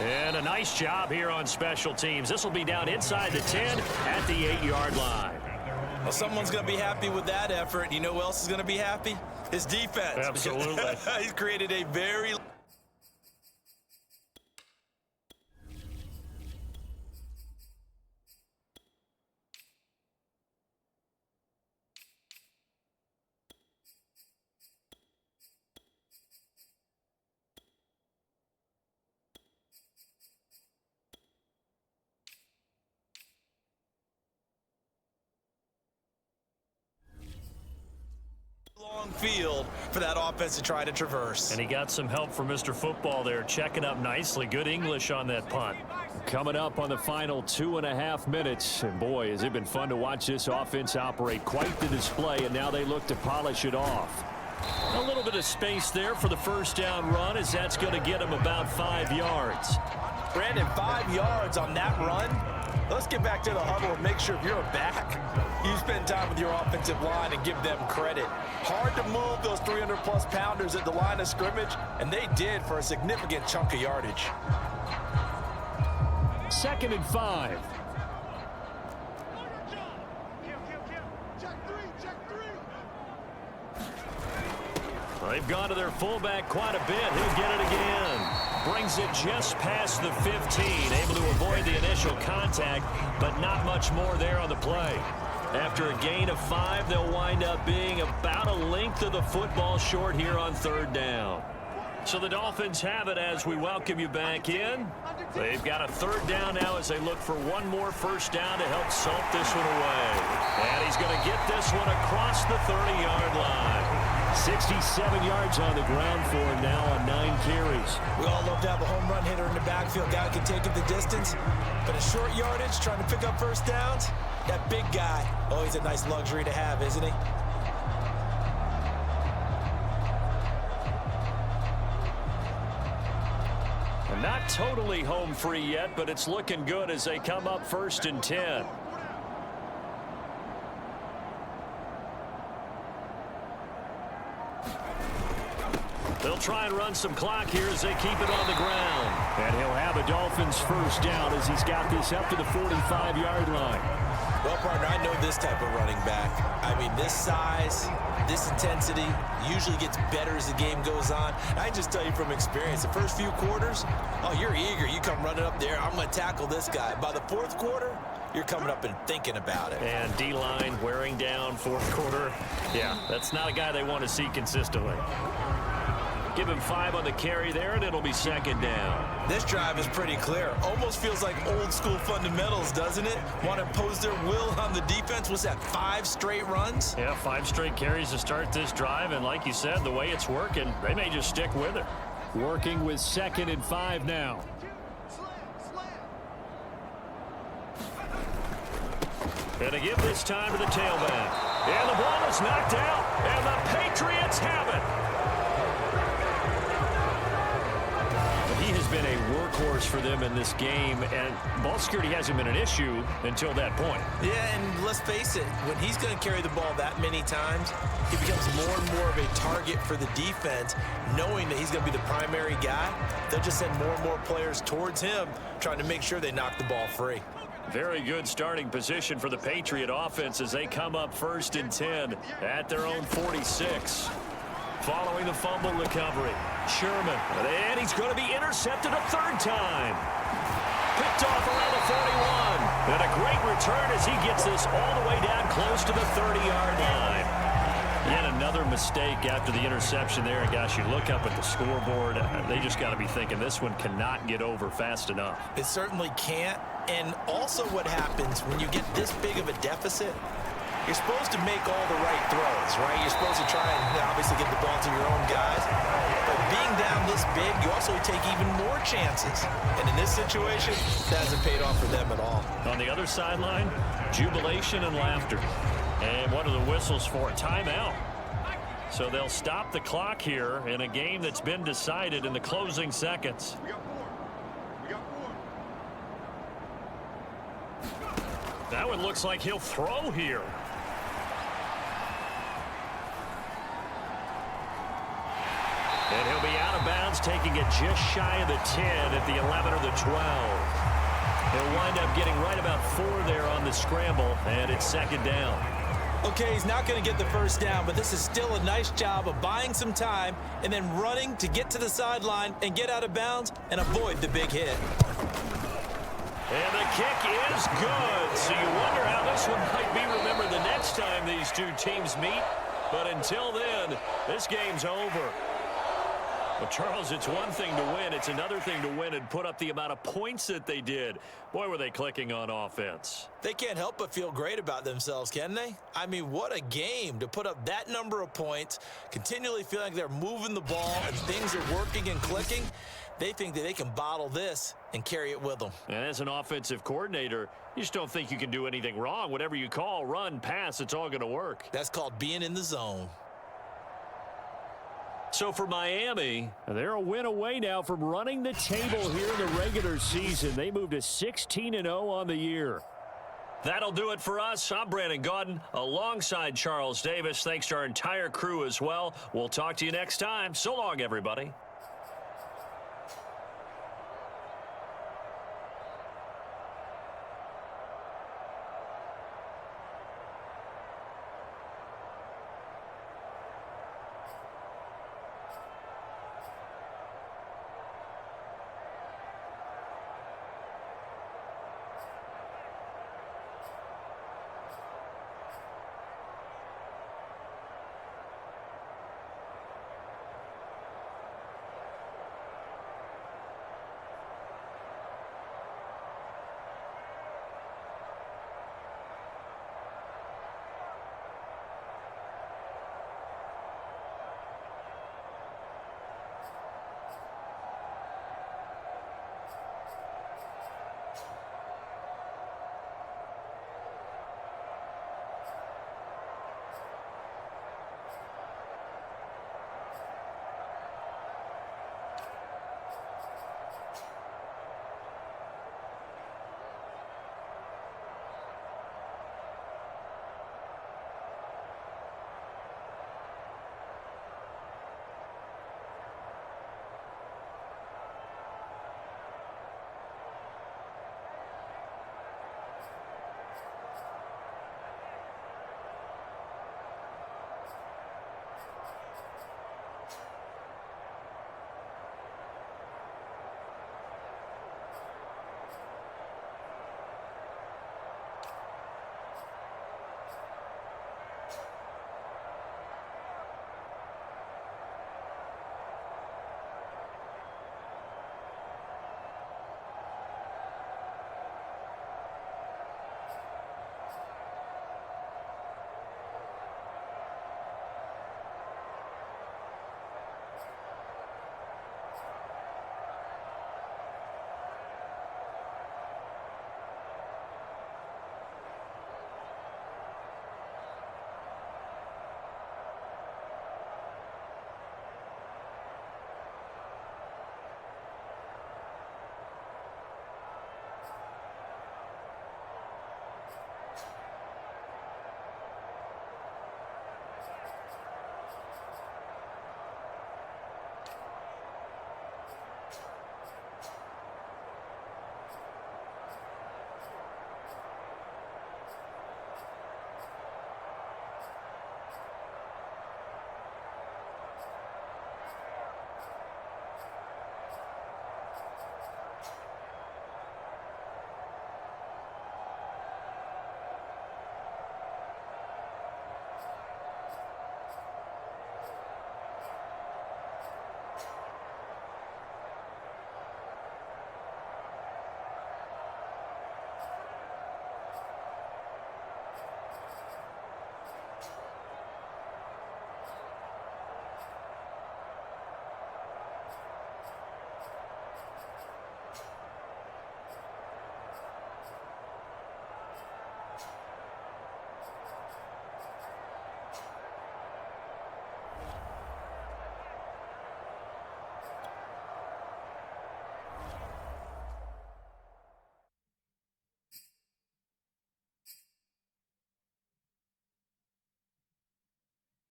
And a nice job here on special teams. This will be down inside the 10 at the 8-yard line. Well, someone's going to be happy with that effort. You know who else is going to be happy? His defense. Absolutely. He's created a very long field for that offense to try to traverse. And he got some help from Mr. Football there, checking up nicely. Good English on that punt. Coming up on the final 2.5 minutes. And boy, has it been fun to watch this offense operate. Quite the display, and now they look to polish it off. A little bit of space there for the first down run, as that's going to get him about 5 yards. Brandon, 5 yards on that run. Let's get back to the huddle and make sure if you're back, you spend time with your offensive line and give them credit. Hard to move those 300-plus pounders at the line of scrimmage, and they did for a significant chunk of yardage. 2nd and 5. They've gone to their fullback quite a bit. He'll get it again. Brings it just past the 15. Able to avoid the initial contact, but not much more there on the play. After a gain of 5, they'll wind up being about a length of the football short here on 3rd down. So the Dolphins have it as we welcome you back in. They've got a 3rd down now as they look for one more first down to help salt this one away. And he's going to get this one across the 30-yard line. 67 yards on the ground for him now on 9 carries. We all love to have a home run hitter in the backfield. Guy can take it the distance. But a short yardage, trying to pick up first downs, that big guy, always a nice luxury to have, isn't he? Not totally home free yet, but it's looking good as they come up 1st and 10. They'll try and run some clock here as they keep it on the ground. And he'll have a Dolphins first down as he's got this up to the 45-yard line. Well, partner, I know this type of running back. I mean, this size, this intensity usually gets better as the game goes on. I can just tell you from experience, the first few quarters, oh, you're eager. You come running up there, I'm going to tackle this guy. By the 4th quarter, you're coming up and thinking about it. And D-line wearing down 4th quarter. Yeah, that's not a guy they want to see consistently. Give him 5 on the carry there, and it'll be 2nd down. This drive is pretty clear. Almost feels like old school fundamentals, doesn't it? Want to impose their will on the defense. What's that, 5 straight runs? Yeah, 5 straight carries to start this drive, and like you said, the way it's working, they may just stick with it. Working with 2nd and 5 now. And to give this time to the tailback. And the ball is knocked out, and the Patriots have it. He has been a workhorse for them in this game, and ball security hasn't been an issue until that point. Yeah, and let's face it, when he's going to carry the ball that many times, he becomes more and more of a target for the defense, knowing that he's going to be the primary guy. They'll just send more and more players towards him, trying to make sure they knock the ball free. Very good starting position for the Patriot offense as they come up 1st and 10 at their own 46. Following the fumble recovery, Sherman, and he's going to be intercepted a 3rd time. Picked off around the 41. And a great return as he gets this all the way down close to the 30-yard line. Yet another mistake after the interception there. And gosh, you look up at the scoreboard, they just got to be thinking this one cannot get over fast enough. It certainly can't. And also what happens when you get this big of a deficit, you're supposed to make all the right throws, right? You're supposed to try and obviously get the ball to your own guys. But being down this big, you also take even more chances. And in this situation, that hasn't paid off for them at all. On the other sideline, jubilation and laughter. And what are the whistles for? Timeout. So they'll stop the clock here in a game that's been decided in the closing seconds. That one looks like he'll throw here. And he'll be out of bounds, taking it just shy of the 10 at the 11 or the 12. He'll wind up getting right about 4 there on the scramble, and it's 2nd down. Okay, he's not going to get the first down, but this is still a nice job of buying some time and then running to get to the sideline and get out of bounds and avoid the big hit. And the kick is good. So you wonder how this one might be remembered the next time these two teams meet. But until then, this game's over. Well, Charles, it's one thing to win. It's another thing to win and put up the amount of points that they did. Boy, were they clicking on offense. They can't help but feel great about themselves, can they? I mean, what a game to put up that number of points, continually feeling like they're moving the ball and things are working and clicking. They think that they can bottle this and carry it with them. And as an offensive coordinator, you just don't think you can do anything wrong. Whatever you call, run, pass, it's all going to work. That's called being in the zone. So for Miami, they're a win away now from running the table here in the regular season. They moved to 16-0 on the year. That'll do it for us. I'm Brandon Gaudin alongside Charles Davis. Thanks to our entire crew as well. We'll talk to you next time. So long, everybody.